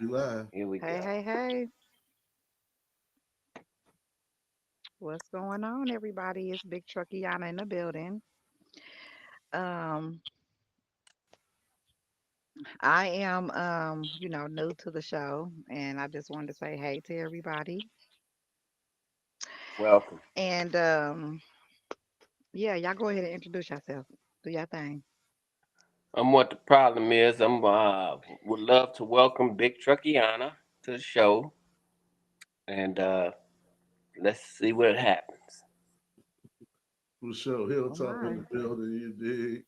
We live. Here we Hey, go. hey, hey. What's going on, everybody? It's Big Truckiana in the building. Um, I am new to the show, and I just wanted to say hey to everybody. Welcome. And yeah, y'all go ahead and introduce yourself. Do your thing. What the problem is, would love to welcome Big Truckiana to the show, and let's see what happens. For sure. All Hilltop in right. the building, you dig.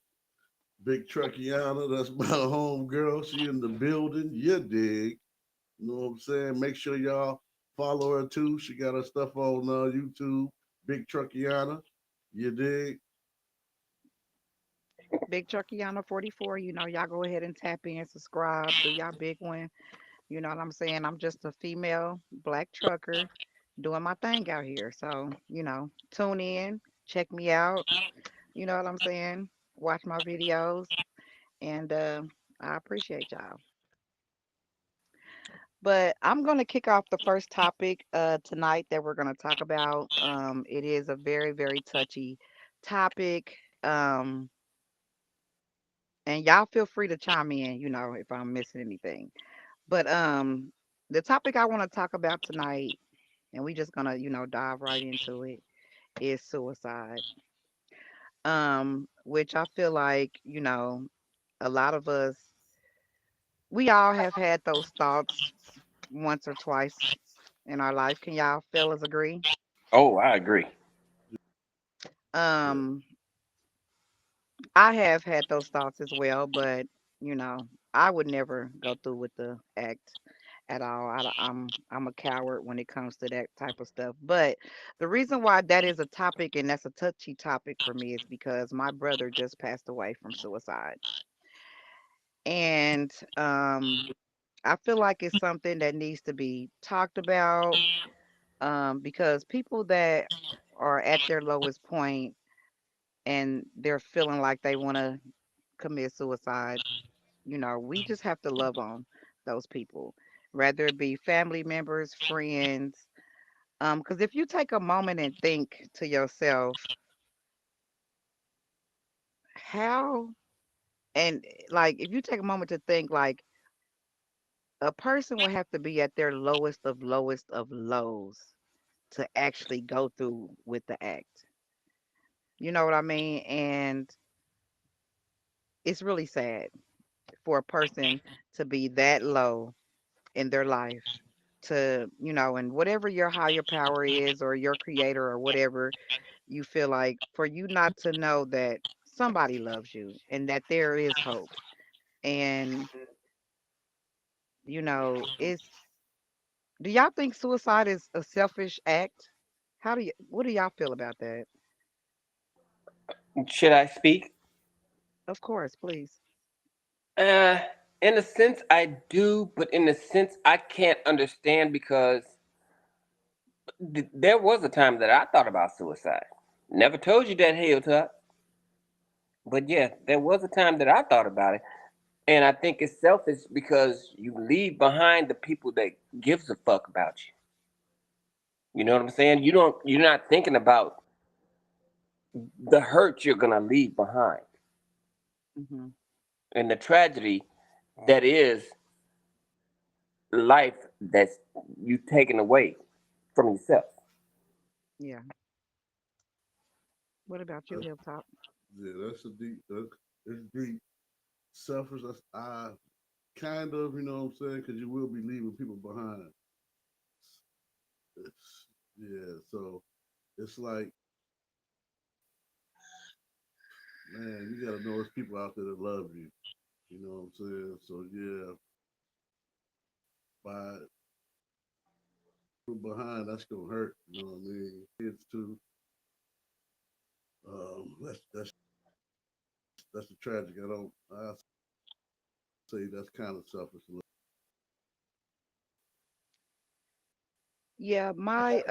Big Truckiana, that's my home girl. She in the building, you dig. You know what I'm saying? Make sure y'all follow her too. She got her stuff on YouTube. Big Truckiana, you dig. Big Truckiana 44. Y'all go ahead and tap in, subscribe, do y'all big one. You know what I'm saying? I'm just a female black trucker doing my thing out here. So, tune in, check me out. You know what I'm saying? Watch my videos, and I appreciate y'all. But I'm going to kick off the first topic tonight that we're going to talk about. It is a very, very touchy topic. Um, and y'all feel free to chime in, if I'm missing anything. But the topic I want to talk about tonight, and we just gonna, dive right into it, is suicide. Which I feel like, a lot of us, we all have had those thoughts once or twice in our life. Can y'all fellas agree? Oh, I agree. Yeah. Um, I have had those thoughts as well, but you know, I would never go through with the act at all. I'm a coward when it comes to that type of stuff. But the reason why that is a topic and that's a touchy topic for me is because my brother just passed away from suicide. And I feel like it's something that needs to be talked about because people that are at their lowest point and they're feeling like they want to commit suicide, we just have to love on those people, whether it be family members, friends. Because if you take a moment and think to yourself, how, and like, if you take a moment to think, like, a person would have to be at their lowest of lows to actually go through with the act. You know what I mean? And it's really sad for a person to be that low in their life to, and whatever your higher power is or your creator or whatever, you feel like for you not to know that somebody loves you and that there is hope. And, it's, do y'all think suicide is a selfish act? What do y'all feel about that? Should I speak? Of course, please. Uh, in a sense, I do, but in a sense, I can't understand because there was a time that I thought about suicide. Never told you that, Hilltop. But yeah, there was a time that I thought about it. And I think it's selfish because you leave behind the people that gives a fuck about you. You know what I'm saying? You're not thinking about the hurt you're gonna leave behind Hmm. and the tragedy that is life that's you taken away from yourself. Yeah. What about you, That's, Hilltop? yeah, that's a deep, it's deep. Selfish, I kind of, you know what I'm saying? Because you will be leaving people behind. It's, yeah, so it's like, man, you got to know there's people out there that love you. You know what I'm saying? So yeah, by behind, that's gonna hurt. You know what I mean? Kids too. That's the tragic. I say that's kind of selfish. Yeah, my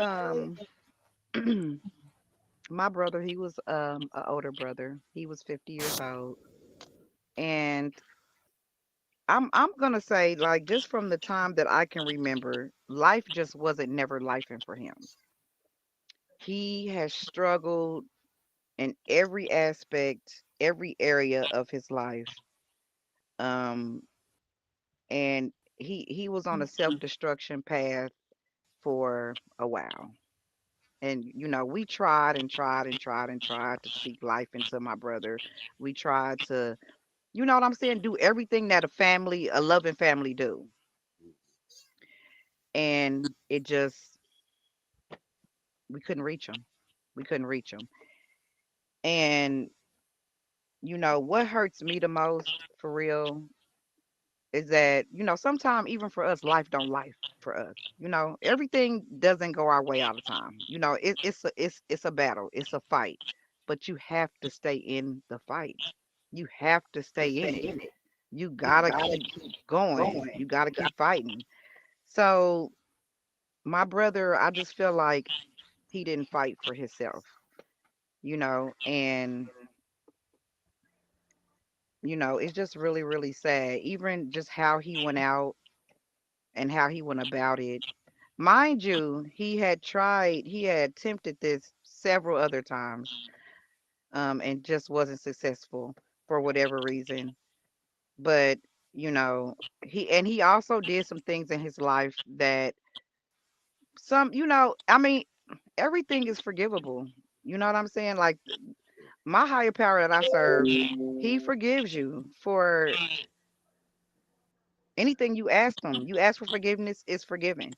my brother, he was an older brother. He was 50 years old. And I'm gonna say, like, just from the time that I can remember, life just wasn't never lifing for him. He has struggled in every aspect, every area of his life. Um, and he was on a self-destruction path for a while. And we tried and tried and tried and tried to speak life into my brother. We tried to, you know what I'm saying, do everything that a loving family do. And it just we couldn't reach him. We couldn't reach him. And what hurts me the most for real is that, sometimes even for us, life don't life for us. Everything doesn't go our way all the time. It's a battle, it's a fight, but you have to stay in the fight. You have to stay in it. You gotta keep going. You gotta keep fighting. So my brother, I just feel like he didn't fight for himself, and it's just really, really sad. Even just how he went out and how he went about it. Mind you, he had attempted this several other times, and just wasn't successful for whatever reason. But, you know, he also did some things in his life that I mean, everything is forgivable. You know what I'm saying? Like my higher power that I serve, he forgives you for anything you ask him. You ask for forgiveness, it's forgiven.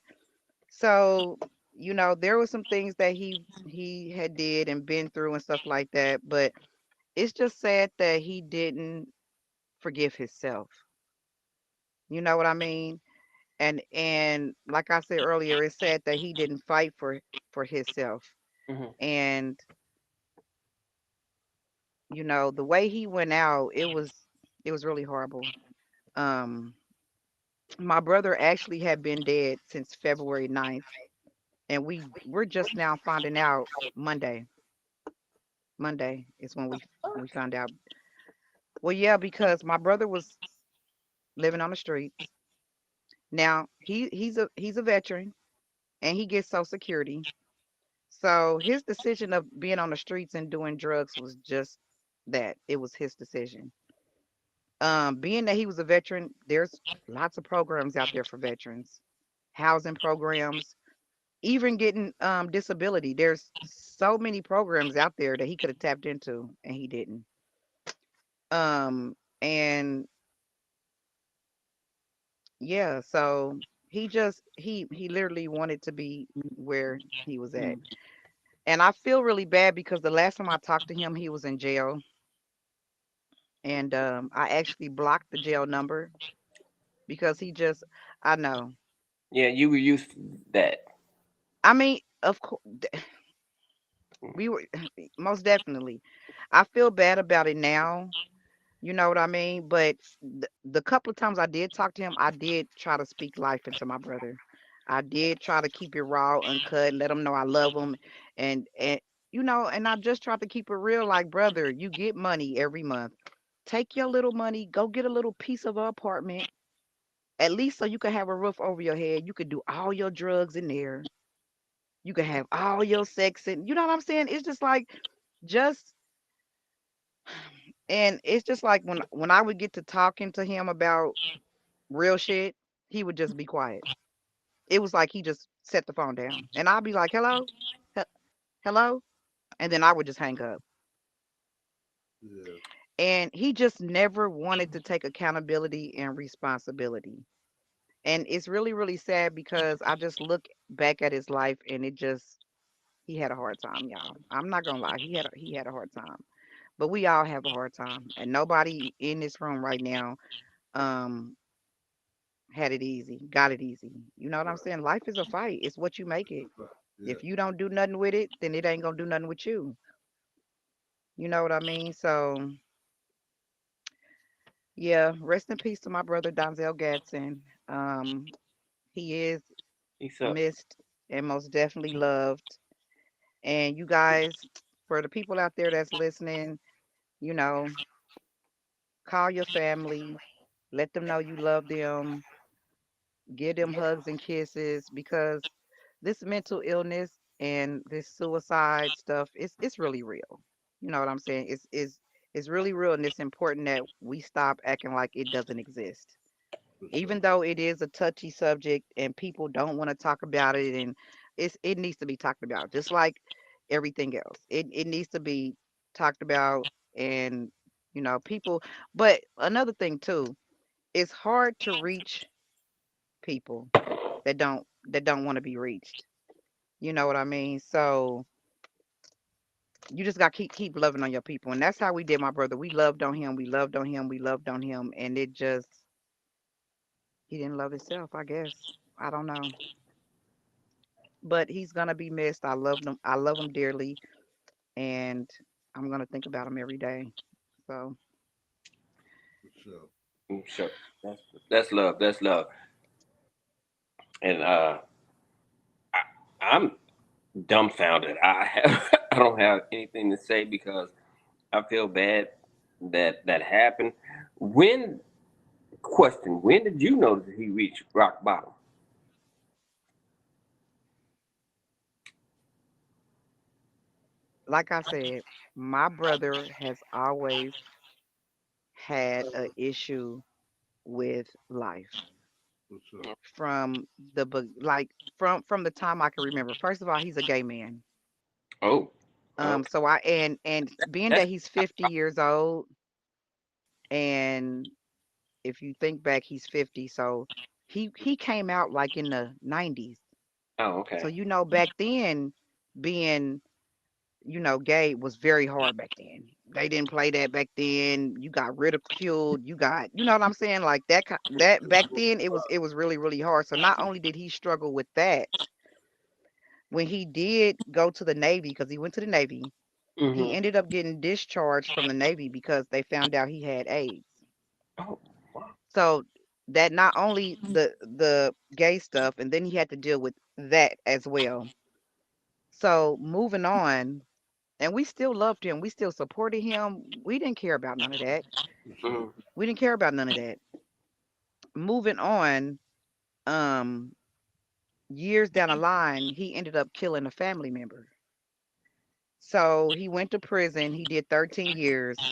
So, there were some things that he had did and been through and stuff like that, but it's just sad that he didn't forgive himself. You know what I mean? And like I said earlier, it's sad that he didn't fight for himself. Hmm. And the way he went out, it was really horrible. Um my brother actually had been dead since February 9th, and we're just now finding out Monday. Monday is when we found out. Well, yeah, because my brother was living on the streets. Now he's a veteran and he gets Social Security. So his decision of being on the streets and doing drugs was just that. It was his decision. Being that he was a veteran, there's lots of programs out there for veterans, housing programs, even getting disability. There's so many programs out there that he could have tapped into and he didn't. And yeah, so he literally wanted to be where he was at. And I feel really bad because the last time I talked to him, he was in jail, and I actually blocked the jail number because I know. Yeah, you were used to that. I mean, of course, we were most definitely. I feel bad about it now. You know what I mean? But the couple of times I did talk to him, I did try to speak life into my brother. I did try to keep it raw, uncut, let him know I love him, and and I just tried to keep it real. Like, brother, you get money every month. Take your little money, go get a little piece of an apartment, at least so you can have a roof over your head. You could do all your drugs in there. You can have all your sex, and you know what I'm saying? It's just like just and it's just like when I would get to talking to him about real shit, he would just be quiet. It was like he just set the phone down. And I'd be like, "Hello? He- Hello?" And then I would just hang up. Yeah. And he just never wanted to take accountability and responsibility. And it's really, really sad because I just look back at his life and he had a hard time, y'all. I'm not gonna lie, he had a hard time. But we all have a hard time. And nobody in this room right now um had it easy, got it easy. You know what I'm Right. saying? Life is a fight. It's what you make it. Right. Yeah. If you don't do nothing with it, then it ain't gonna do nothing with you. You know what I mean? So yeah, rest in peace to my brother Donzel Gadsden. He is He sucked. missed and most definitely loved. And you guys, for the people out there that's listening, you know, call your family, Let them know you love them. Give them hugs and kisses because this mental illness and this suicide stuff it's really real. You know what I'm saying? It's really real, and it's important that we stop acting like it doesn't exist. for sure. Even though it is a touchy subject and people don't want to talk about it, and it needs to be talked about just like everything else. It needs to be talked about, and people. But another thing too, it's hard to reach people that don't want to be reached. You know what I mean? So you just got to keep loving on your people, and that's how we did my brother. We loved on him, we loved on him, we loved on him, and it just he didn't love himself, I guess. I don't know, but he's gonna be missed. I love him. I love him dearly, and I'm gonna think about him every day. So For sure. Sure. That's love. That's love. And I, I'm dumbfounded. I have I don't have anything to say because I feel bad that happened. When question? When did you notice he reached rock bottom? like I said, my brother has always had a issue with life For sure. from like from the time I can remember. First of all, he's a gay man. Oh, okay. So and being That's that he's 50 years old, and if you think back, he's 50, so he came out like in the 90s. oh, So okay. back then, being gay was very hard back then. They didn't play that back then. You got ridiculed. You got, you know what I'm saying? Like that back then, it was really really hard. So not only did he struggle with that, when he did go to the Navy, because he went to the Navy, he Mm-hmm. ended up getting discharged from the Navy because they found out he had AIDS. Oh, wow. So that not only the gay stuff, and then he had to deal with that as well. So moving on, and we still loved him. We still supported him. We didn't care about none of that. For sure. Mm-hmm. We didn't care about none of that. Moving on, um, years down the line, he ended up killing a family member. So he went to prison. He did 13 years.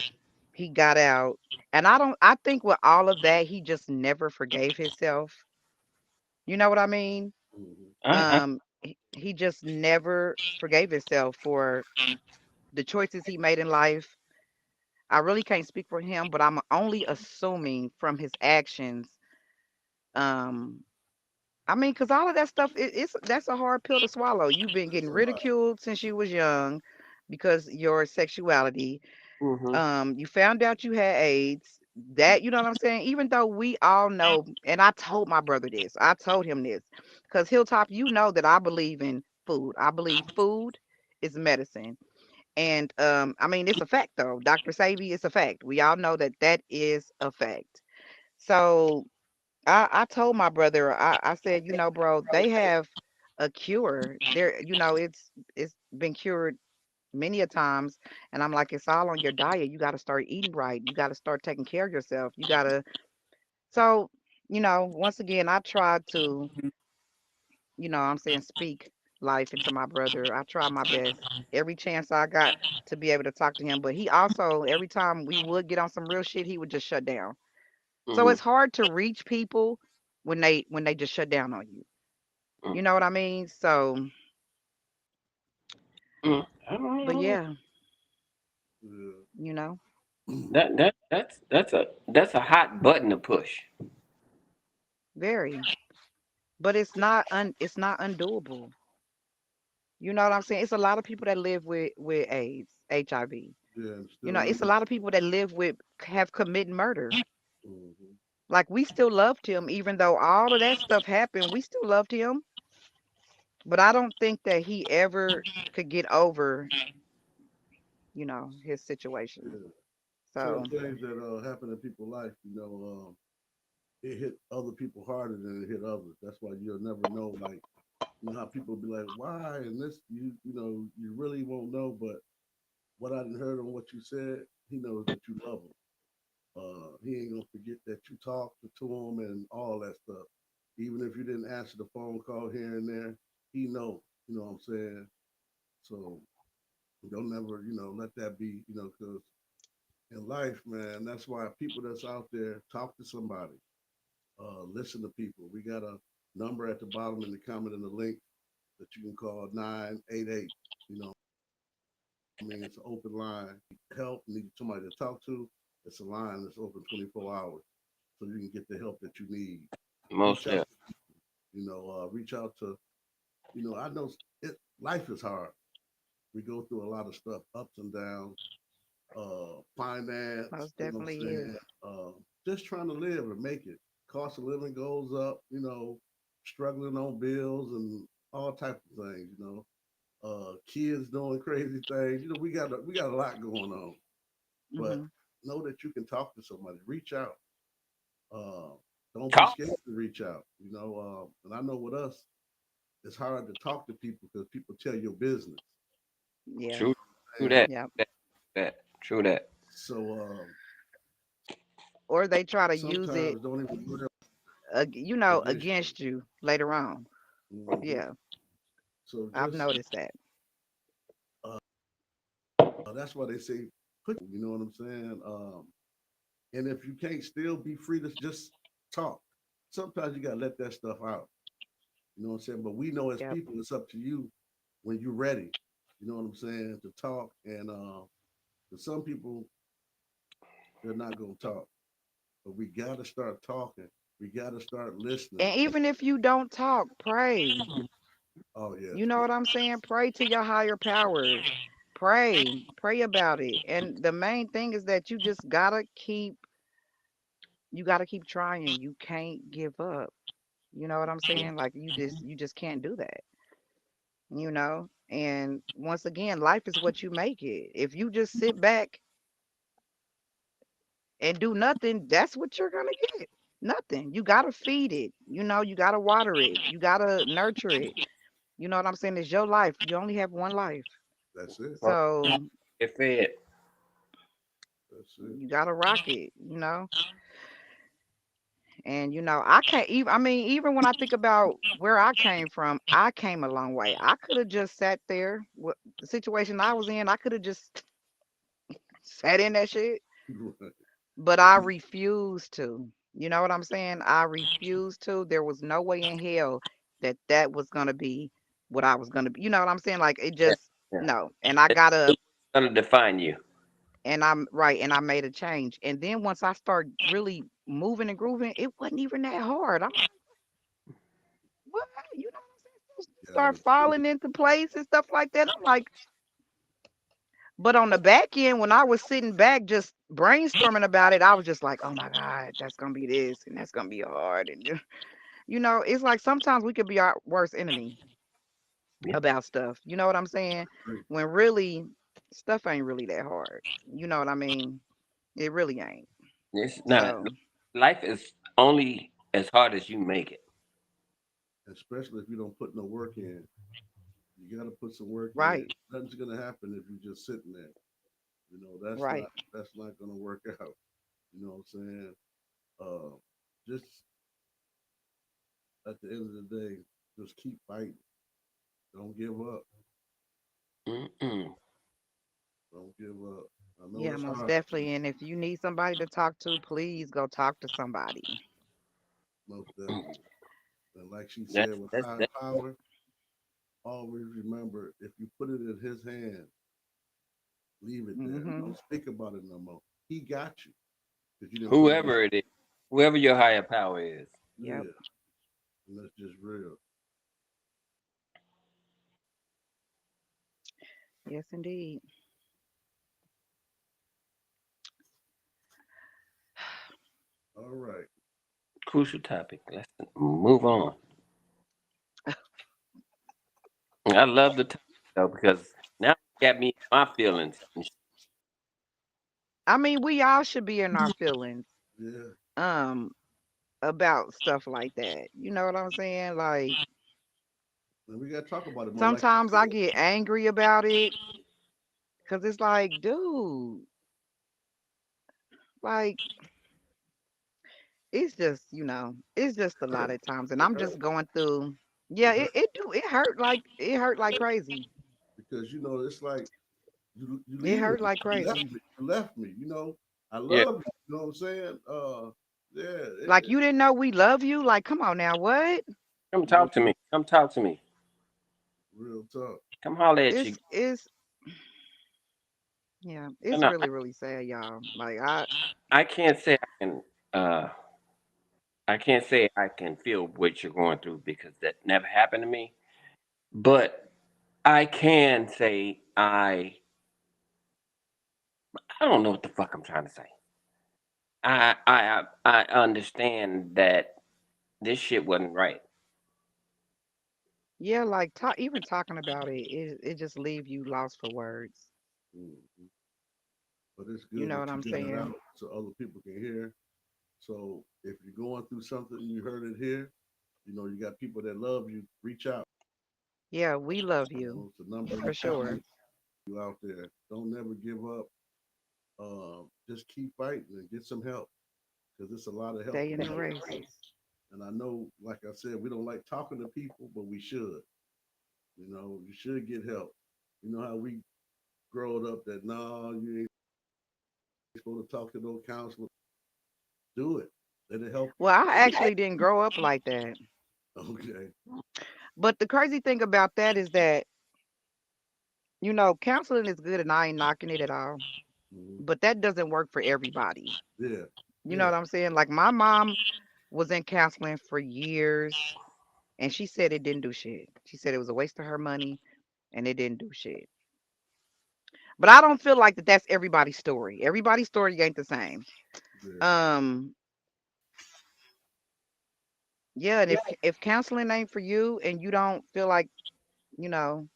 He got out. And I think with all of that, he just never forgave himself. You know what I mean? Hmm. I He just never forgave himself for the choices he made in life. I really can't speak for him, but I'm only assuming from his actions. Um, I mean, because all of that stuff, that's a hard pill to swallow. You've been That's getting a lot. ridiculed since you was young because your sexuality. mm-hmm. You found out you had AIDS. That, you know what I'm saying? Even though we all know, and I told my brother this, I told him this, because Hilltop, you know that I believe in food. I believe food is medicine. And I mean, it's a fact though. Dr. Sabi, it's a fact. We all know that that is a fact. So I told my brother, I said, bro, they have a cure. There, it's been cured many a times. And I'm like, it's all on your diet. You got to start eating right. You got to start taking care of yourself. You got to. So, once again, I tried to, I'm saying, speak life into my brother. I tried my best every chance I got to be able to talk to him. But he also, every time we would get on some real shit, he would just shut down. So Mm-hmm. it's hard to reach people when they just shut down on you. You know what I mean? So, Mm-hmm. I but don't know. yeah, Yeah. you know, That's a hot button to push. very. But it's not undoable. You know what I'm saying? It's a lot of people that live with AIDS, HIV. Yeah, and still It's a living. lot of people that live with have committed murder. Hmm. Like we still loved him, even though all of that stuff happened. We still loved him, but I don't think that he ever could get over, his situation. Yeah. Certain So things that happen in people's life, it hit other people harder than it hit others. That's why you'll never know, like, how people be like, why? And this, you really won't know. But what I heard on what you said, he knows that you love him. He ain't gonna forget that you talked to him and all that stuff. Even if you didn't answer the phone call here and there, he know. You know what I'm saying? So don't never, let that be, because in life, man, that's why people that's out there talk to somebody, listen to people. We got a number at the bottom in the comment in the link that you can call 988. You know, what I mean, it's an open line. Help, need somebody to talk to. It's a line that's open 24 hours, so you can get the help that you need. Most Reach out, definitely. reach out to, I know life is hard. We go through a lot of stuff, ups and downs, finance, Most definitely is. just trying to live and make it. Cost of living goes up, struggling on bills and all types of things, kids doing crazy things. We got a lot going on, but Hmm. know that you can talk to somebody. Reach out. Uh, don't be Talk. scared to reach out. And I know with us, it's hard to talk to people because people tell your business. Yeah. True. True And that. Yep. That. True that. so Or they try to use it, sometimes don't even worry against you. against you later on. Hmm. Yeah, So I've just noticed that. that's why they say put. You know what I'm saying? And if you can't still be free to just talk, sometimes you gotta let that stuff out. You know what I'm saying? But we know as Yep. people, it's up to you when you're ready. You know what I'm saying? To talk and to some people they're not gonna talk, but we gotta start talking. We gotta start listening. And even if you don't talk, pray. Oh yes, You know what I'm saying? Pray to your higher powers. Pray about it. And the main thing is that you gotta keep trying. You can't give up. You know what I'm saying? Like you just can't do that. And once again, life is what you make it. If you just sit back and do nothing, that's what you're gonna get. Nothing. You gotta feed it. You gotta water it. You gotta nurture it. You know what I'm saying? It's your life. You only have one life. that's it. So Get fed. That's it. you gotta rock it. And I can't even I mean, even when I think about where I came from, I came a long way. I could have just sat there with the situation I was in, I could have just sat in that shit. Right. But I refused to. You know what I'm saying? I refused to. There was no way in hell that was gonna be what I was gonna be. You know what I'm saying? Like it Yeah. just Yeah. no. And I It's got up gonna define you. and I'm right and I made a change. And then once I start really moving and grooving, it wasn't even that hard. I'm like, what? You know what I'm saying? Yeah, Start falling into place and stuff like that. I'm like, but on the back end, when I was sitting back just brainstorming about it, I was just like, oh my God, that's gonna be this and that's gonna be hard. And it's like sometimes we could be our worst enemy Yeah. about stuff. You know what I'm saying? great. When really stuff ain't really that hard. You know what I mean? It really ain't. It's not. So, Life is only as hard as you make it. Especially if you don't put no work in. You got to put some work in. right, Nothing's gonna happen if you're just sitting there. That's right. not gonna work out. You know what I'm saying? Uh, just at the end of the day, just keep fighting. Don't give up. Mm-mm. Don't give up. I know Yeah, it's most hard. definitely. And if you need somebody to talk to, please go talk to somebody. Most definitely. And like she said, That's with that's higher that. power, always remember if you put it in His hand, leave it there. Hmm. Don't speak about it no more. He got you because you didn't put it in. Whoever it is, whoever your higher power is. Yep. Yeah, and that's just real. Yes, indeed. All right. Crucial topic. Let's move on. I love the topic though because now it got me in my feelings. I mean, we all should be in our feelings Yeah. um about stuff like that. You know what I'm saying? Like And we got to talk about it more. Like sometimes you I said, get angry about it because it's like, dude, like it's just, it's just a lot at times. And It I'm hurt. just going through, yeah, It hurt it hurt like crazy. because it's like you It leaving hurt me. like You left crazy. me. You left me. I Yeah. love you. You know what I'm saying? Yeah, Like you didn't know we love you. Like, come on now, what? Come real, talk to me. Come talk to me. real talk. Come holler at you. It's yeah, No, it's no, really, really sad, y'all. Like I can't say I can. I can't say I can feel what you're going through because that never happened to me. But I can say I don't know what the fuck I'm trying to say. I understand that this shit wasn't right. yeah, like even talking about it just leave you lost for words. Mhm. But it's You good know that what you I'm got it saying? out so other people can hear. So if you're going through something, you heard it here. You got people that love you. Reach out. Yeah, we love you It's a number for sure. you out there. Don't never give up. Just keep fighting and get some help because it's a lot of help. Stay in the race. And I know, like I said, we don't like talking to people, but we should. You should get help. You know how we growed up that no, you ain't supposed to talk to no counselor. Do it. Let it help. Well, I actually didn't grow up like that. Okay. But the crazy thing about that is that, counseling is good and I ain't knocking it at all. Mhm. But that doesn't work for everybody. Yeah. You know Yeah. what I'm saying? Like my mom was in counseling for years and she said it didn't do shit. She said it was a waste of her money and it didn't do shit. But I don't feel like that's everybody's story. Everybody's story ain't the same. Yeah. Um, yeah, and if counseling ain't for you and you don't feel like, you know,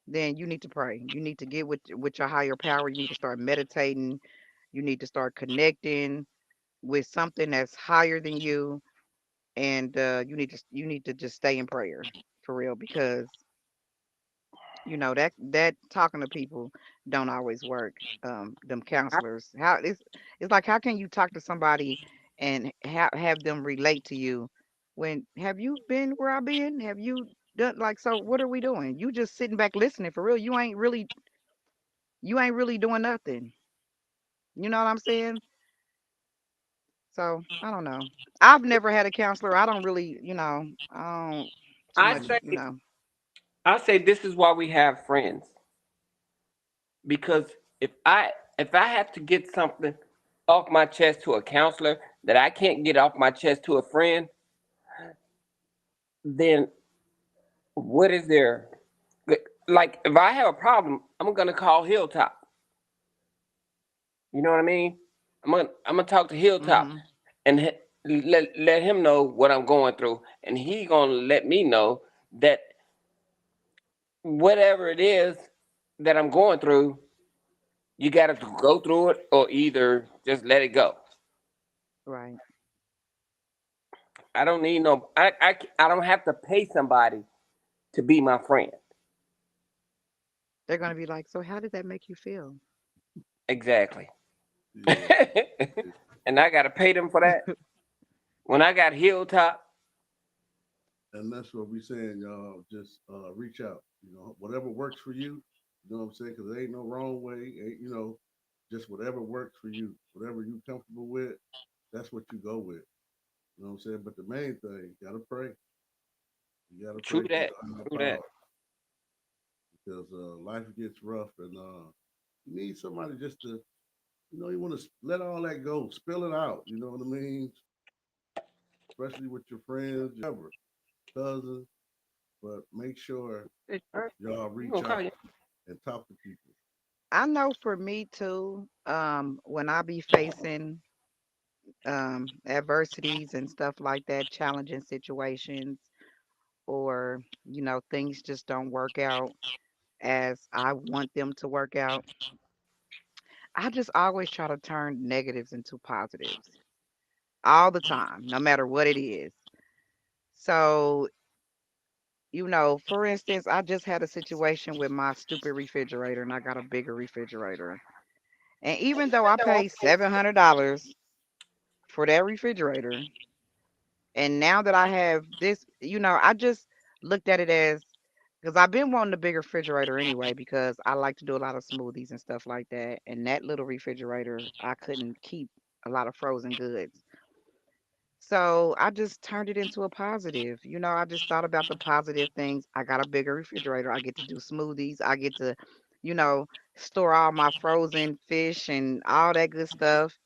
then you need to pray. You need to get with your higher power. You need to start meditating. You need to start connecting with something that's higher than you, and you need to just stay in prayer for real because that talking to people don't always work. Them I, counselors, how it's like how can you talk to somebody and have them relate to you when have you been where I've been? Have you done like so? What are we doing? You just sitting back listening for real. You ain't really doing nothing. You know what I'm saying? So I don't know. I've never had a counselor. I don't really, I don't too I much, say I say this is why we have friends because if I if I have to get something off my chest to a counselor that I can't get off my chest to a friend, then what is there? Like if I have a problem, I'm gonna call Hilltop. You know what I mean? I'm gonna talk to Hilltop Mhm. and let him know what I'm going through, and he gonna let me know that whatever it is that I'm going through, you got to go through it or either just let it go. Right. I don't need no. I don't have to pay somebody to be my friend. They're gonna be like, so how did that make you feel? Exactly. Yeah. And I got to pay them for that. When I got Hilltop, And that's what we saying, y'all. Just reach out. Whatever works for you. You know what I'm saying? Because there ain't no wrong way. Just whatever works for you. Whatever you comfortable with, that's what you go with. You know what I'm saying? But the main thing, you gotta pray. You gotta true pray to that, your higher true that. power because life gets rough, and you need somebody just to, you want to let all that go, spill it out. You know what I mean? Especially with your friends, ever cousins. But make sure y'all You reach gonna call out you? and talk to people. I know for me too, when I be facing adversities and stuff like that, challenging situations, or things just don't work out as I want them to work out, I just always try to turn negatives into positives all the time, no matter what it is. So, for instance, I just had a situation with my stupid refrigerator and I got a bigger refrigerator. And even though I paid $700 for that refrigerator, and now that I have this, I just looked at it as because I've been wanting a bigger refrigerator anyway because I like to do a lot of smoothies and stuff like that. And that little refrigerator, I couldn't keep a lot of frozen goods. So I just turned it into a positive. I just thought about the positive things. I got a bigger refrigerator. I get to do smoothies. I get to, you know, store all my frozen fish and all that good stuff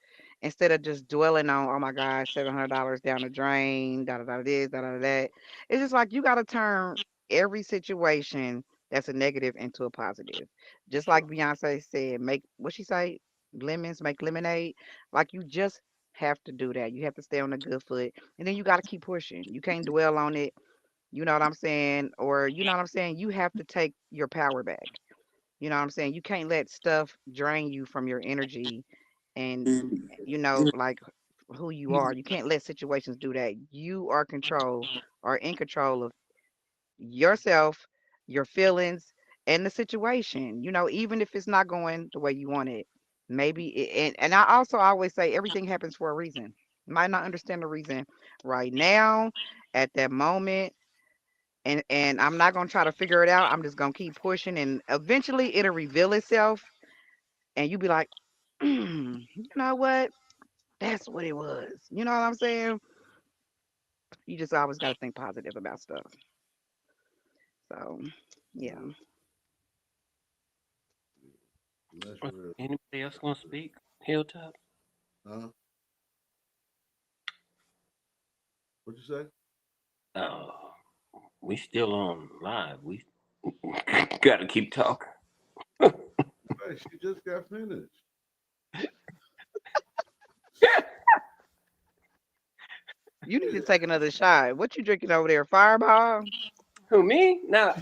instead of just dwelling on, oh my God, $700 down the drain, da da da this, da da that. It's just like you got to turn every situation that's a negative into a positive. Just like Beyonce said, make what she say, lemons make lemonade. Like you just have to do that. You have to stay on a good foot. And then you got to keep pushing. You can't dwell on it. You know what I'm saying? Or, you know what I'm saying? You have to take your power back. You know what I'm saying? You can't let stuff drain you from your energy and, like who you are. You can't let situations do that. You are control or in control of yourself, your feelings, and the situation. Even if it's not going the way you want it, maybe. And I also always say everything happens for a reason. Might not understand the reason right now, at that moment, and I'm not gonna try to figure it out. I'm just gonna keep pushing, and eventually it'll reveal itself, and you be like, you know what? That's what it was. You know what I'm saying? You just always got to think positive about stuff. So, yeah. Yeah, that's real. Anybody else gonna speak? Hilltop? Huh? What you say? Oh, we still on live. We gotta keep talking. Right, she just got finished. You need to take another shot. What you drinking over there? Fireball? Who me? Now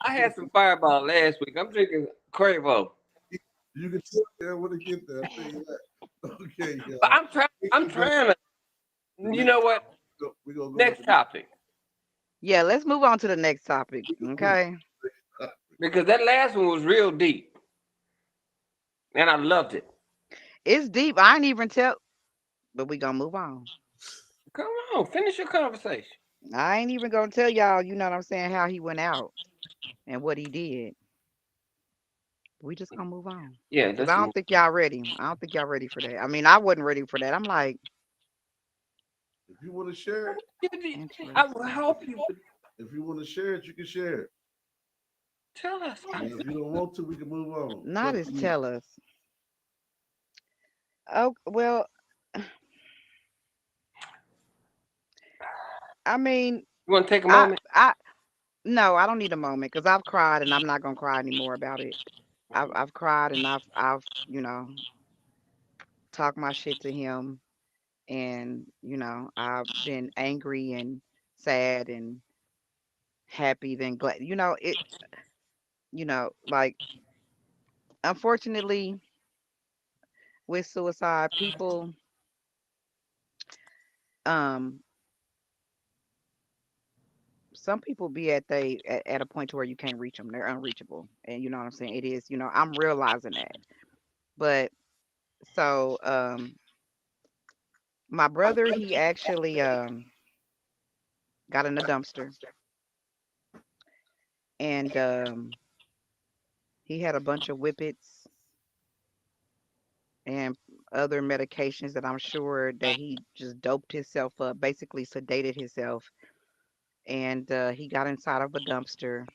I had some Fireball last week. I'm drinking Quavo, You can tell yeah, when to get there. I tell you that. Okay, but y'all. I'm trying. We I'm gonna go trying to. the You next know what? we gonna go with Next the topic, Yeah, let's move on to the next topic. Okay. next because that last one was real deep, and I loved it. It's deep. I ain't even tell, but we gonna move on. Come on, finish your conversation. I ain't even gonna tell y'all, you know what I'm saying, how he went out and what he did. We just gonna move on. Yeah, Cause I let's don't move. think y'all ready. I don't think y'all ready for that. I mean, I wasn't ready for that. I'm like, If you want to share it, I will interesting. help you. if you want to share it, you can share it. Tell us. And if you don't want to, we can move on. It's Not up as to you. tell us. Oh well, I mean, You want to take a I moment? I no, I don't need a moment because I've cried and I'm not gonna cry anymore about it. I've cried and I've talked my shit to him, and I've been angry and sad and happy then glad. Like, unfortunately, with suicide, people, um some people be at a point to where you can't reach them. They're unreachable, and you know what I'm saying. It is, I'm realizing that. But so, my brother, he actually got in a dumpster, and he had a bunch of whippets and other medications that I'm sure that he just doped himself up, basically sedated himself, and he got inside of a dumpster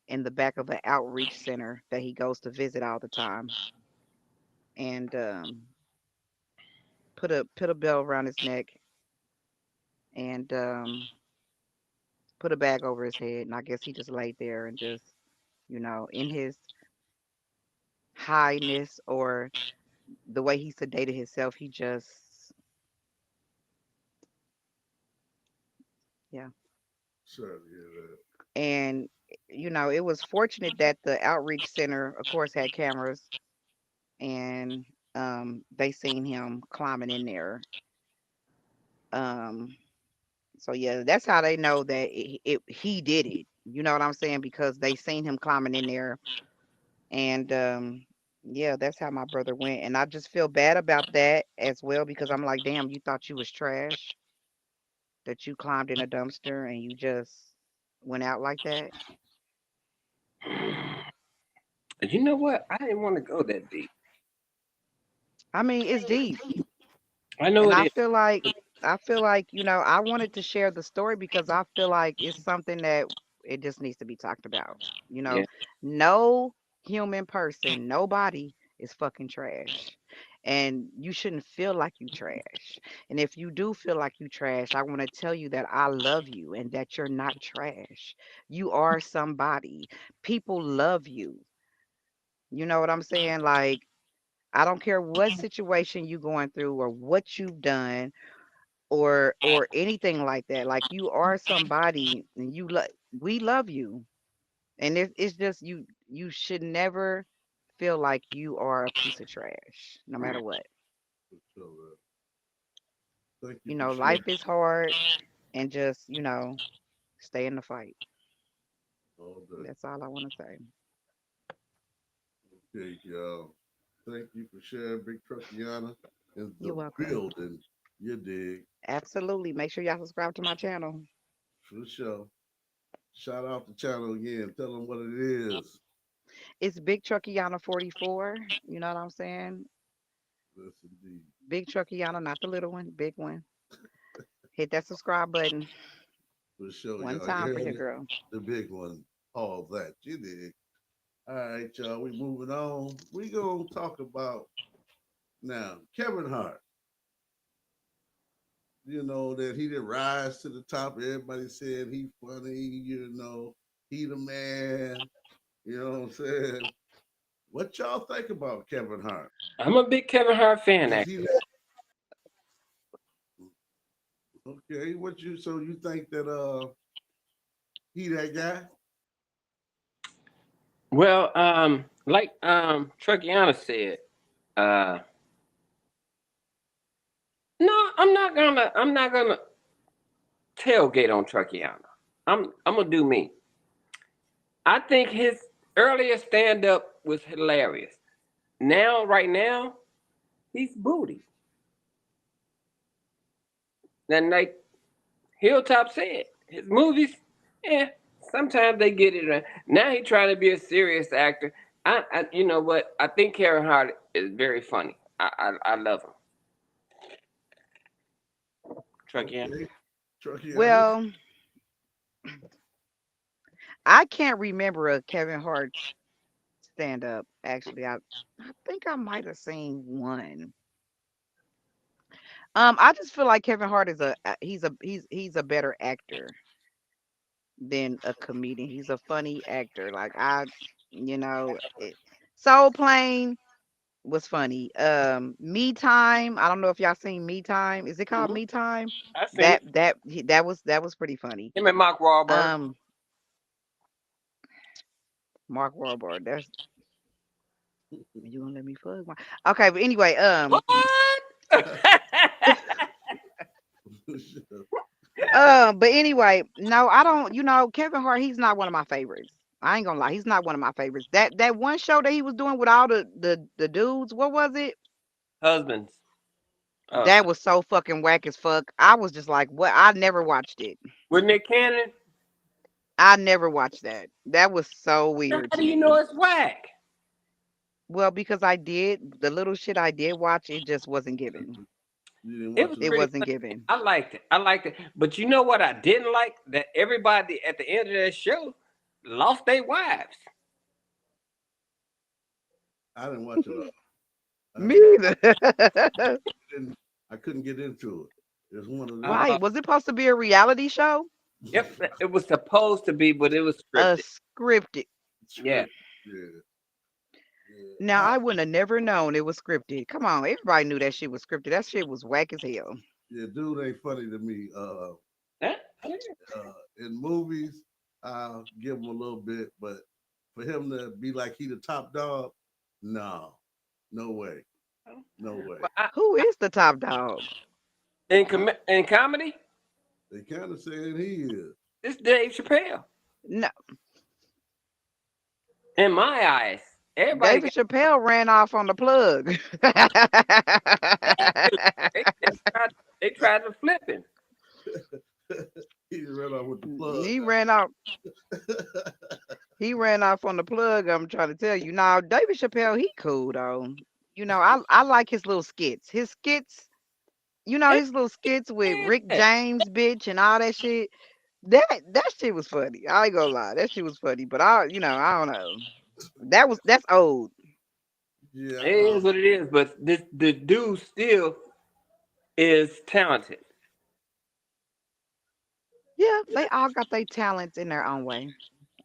in the back of an outreach center that he goes to visit all the time, and put a belt around his neck, and put a bag over his head, and I guess he just laid there and just, in his highness or the way he sedated himself, he just, yeah. Sorry to hear that. And it was fortunate that the outreach center, of course, had cameras, and they seen him climbing in there. Um, so yeah, that's how they know that he did it. You know what I'm saying? Because they seen him climbing in there, and Yeah, that's how my brother went. And I just feel bad about that as well because I'm like, damn, you thought you was trash, that you climbed in a dumpster and you just went out like that. And you know what? I didn't want to go that deep. I mean, it's deep. I know And it is. I feel like, I wanted to share the story because I feel like it's something that it just needs to be talked about. You know, Yeah. no human person, nobody is fucking trash. And you shouldn't feel like you trash. And if you do feel like you trash, I want to tell you that I love you and that you're not trash. You are somebody. People love you. You know what I'm saying? Like, I don't care what situation you going through or what you've done or anything like that. Like you are somebody and we love you. And it's just you should never feel like you are a piece of trash, no matter what. So, thank you for sharing Life is hard and just, stay in the fight. all that. That's all I want to say. Okay, y'all. Thank you for sharing, Big Truckiana, in You're the welcome. building. You dig? Absolutely. Make sure y'all subscribe to my channel. For sure. Shout out the channel again. Tell them what it is. It's Big Truckiana 44. You know what I'm saying? Yes, indeed. Big Truckiana, not the little one, big one. Hit that subscribe button For sure, one y'all. You time for heard your it? girl. The big one. All that. You dig? All right, y'all. We moving on. We gonna talk about now Kevin Hart. That he did rise to the top. Everybody said he funny. He the man. You know what I'm saying? What y'all think about Kevin Hart? I'm a big Kevin Hart fan, Is actually. he okay? You think that he that guy? Well, like Truckiana said, uh, no, I'm not gonna tailgate on Truckiana. I'm gonna do me. I think his earlier stand up was hilarious. Now, right now, he's booty. And like Hilltop said, his movies, yeah, sometimes they get it right. Now he trying to be a serious actor. You know what? I think Karen Hart is very funny. I love him. Truckiana. Okay, Truckiana. Well, I can't remember a Kevin Hart stand up. Actually, I think I might have seen one. I just feel like Kevin Hart is he's a better actor than a comedian. He's a funny actor. Like Soul Plane was funny. Me Time. I don't know if y'all seen Me Time. Is it called Hmm. Me Time? I seen it. That was pretty funny. Him and Mark Wahlberg. Um, Mark Wahlberg. That's you gonna let me fuck? Okay, but anyway, What? But anyway, no, I don't. Kevin Hart, he's not one of my favorites. I ain't gonna lie, he's not one of my favorites. That one show that he was doing with all the dudes, what was it? Husbands. Oh, That was so fucking whack as fuck. I was just like, what? I never watched it. with Nick Cannon. I never watched that. That was so How weird to do you know me. it's whack? Well, because I did the little shit I did watch, it just wasn't given. You didn't It watch was it It all. pretty wasn't funny. given. I liked it. I liked it. But you know what I didn't like? That everybody at the end of that show lost their wives. I didn't watch it all. I Me didn't. either. didn't I couldn't get into it. It's one of them. Uh, Right? Was it supposed to be a reality show? yep, it was supposed to be, but it was A scripted. scripted. Yeah. Script. Yeah, yeah. Now I wouldn't have never known it was scripted. Come on, everybody knew that shit was scripted. That shit was whack as hell. Yeah, dude ain't funny to me. Huh? In movies, I'll give him a little bit, but for him to be like he the top dog, no, no way, no way. Well, Who is the top dog? in comedy, They kind of saying he is. it's Dave Chappelle. No, In my eyes, Everybody David got Chappelle ran off on the plug. had to. Tried, they tried to flip him. He just ran off with the plug. he ran off. He ran off on the plug. I'm trying to tell you. Now, David Chappelle, he cool though. I like his little skits. His skits, his little skits with Rick Yeah. James, bitch, and all that shit. That shit was funny. I ain't gonna lie, that shit was funny. But I don't know. That's old. Yeah, It is what it is, but this the dude still is talented. Yeah, they all got their talents in their own way.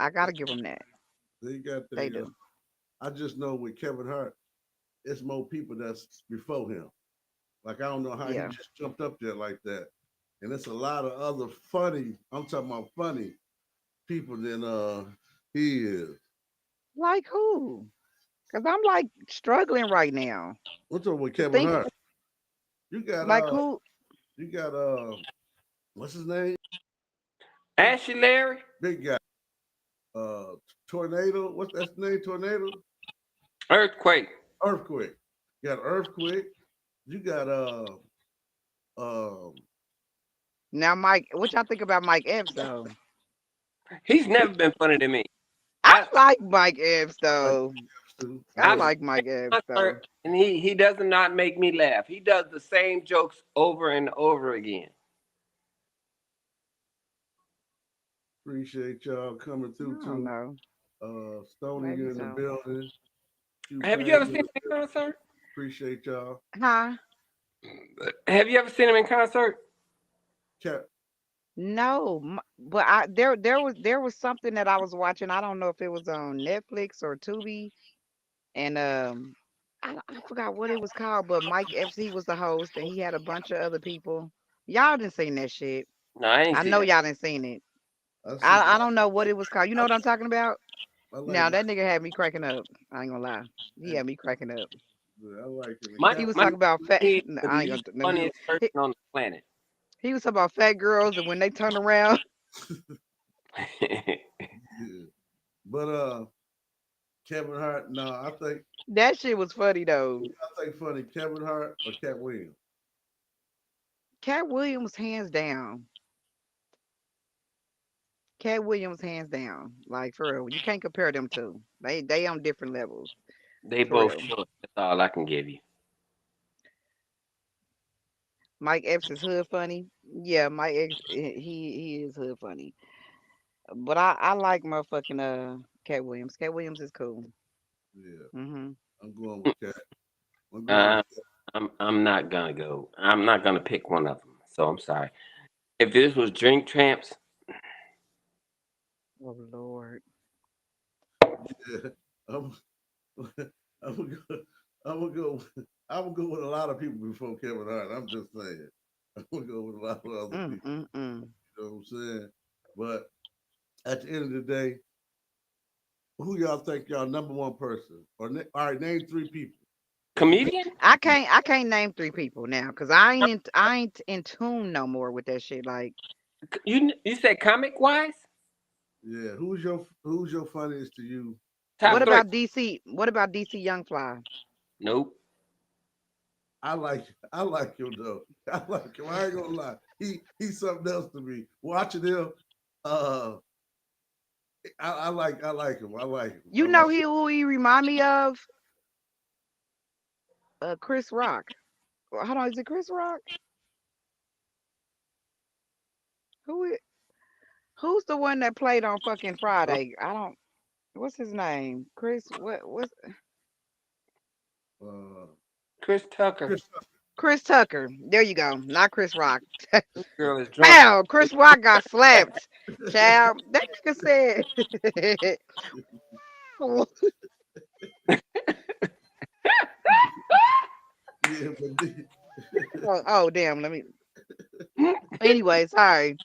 I gotta give them that. they got They the. do. I just know with Kevin Hart, it's more people that's before him. Like I don't know how he Yeah. just jumped up there like that. And it's a lot of other funny. I'm talking about funny people than he is. Like who? Cause I'm like struggling right now What's up with to Kevin think Hart? You got like who. you got what's his name? Ashley Larry, Big guy. Tornado. What's that name? Tornado? Earthquake. Earthquake. You got earthquake. You got um Now, Mike, what y'all think about Mike Epps though? He's never been funny to me. I I like Mike Epps like though. too. I I've Yeah. seen like Mike Epps him in though. concert, and he does not make me laugh. He does the same jokes over and over again. Appreciate y'all coming I through don't too. know. Stony, Maybe you in the so. building. Q Have you Fam ever in seen him the in building. concert? Appreciate y'all. Huh? Have you ever seen him in concert? Cap, No, but there was something that I was watching. I don't know if it was on Netflix or Tubi, and I forgot what it was called. But Mike Epps, he was the host, and he had a bunch of other people. Y'all didn't seen that shit. No, I ain't I seen know that. y'all didn't seen it. I see. I don't know what it was called. You know what I'm talking about? I like Now my, that nigga had me cracking up. I ain't gonna lie. He had me cracking up. I like it. The He Cap, was My talking about fat. he is the I ain't least gonna. Let me. funniest person on the planet. He was talking about fat girls, and when they turn around, yeah. But Kevin Hart. No, that shit was funny though. I think funny Kevin Hart or Cat Williams. Cat Williams, hands down. Cat Williams, hands down. Like for real, you can't compare them two. They on different levels. They For both real. short. That's all I can give you. Mike Epps is hood funny. Yeah, Mike Epps, he is hood funny. But I like motherfucking Cat Williams. Cat Williams is cool. Yeah, Mhm. I'm going with Cat. I'm going with Uh, I'm not gonna go. I'm not gonna pick one of them. So I'm sorry. If this was Drink Champs, Oh Lord. yeah. I'm I'm gonna go. I'm gonna go. I'm gonna go with a lot of people before Kevin Hart. I'm just saying. I'm gonna go with a lot of other Mm people. mm mm. You know what I'm saying? But at the end of the day, who y'all think y'all number one person? All right, name three people. If you got comedian. I can't name three people now because I ain't in tune no more with that shit. Like, You said comic wise, yeah, who's your funniest to you? what top That three. about DC? What about DC Young Fly? Nope. I like him though. I like him. I ain't gonna lie. He's something else to me. Watching him, uh, I like him. I like him. I You like. know who he remind me of? Chris Rock. Hold on, is it Chris Rock? Who i- who's the one that played on fucking Friday? I don't. What's his name? Chris. What's Uh, Chris Tucker. Chris. Chris Tucker? There you go. Not Chris Rock. This girl is drunk. Pow! Chris Rock got slapped. Child, that nigga said. Yeah, Oh damn. Let me. Anyway, sorry.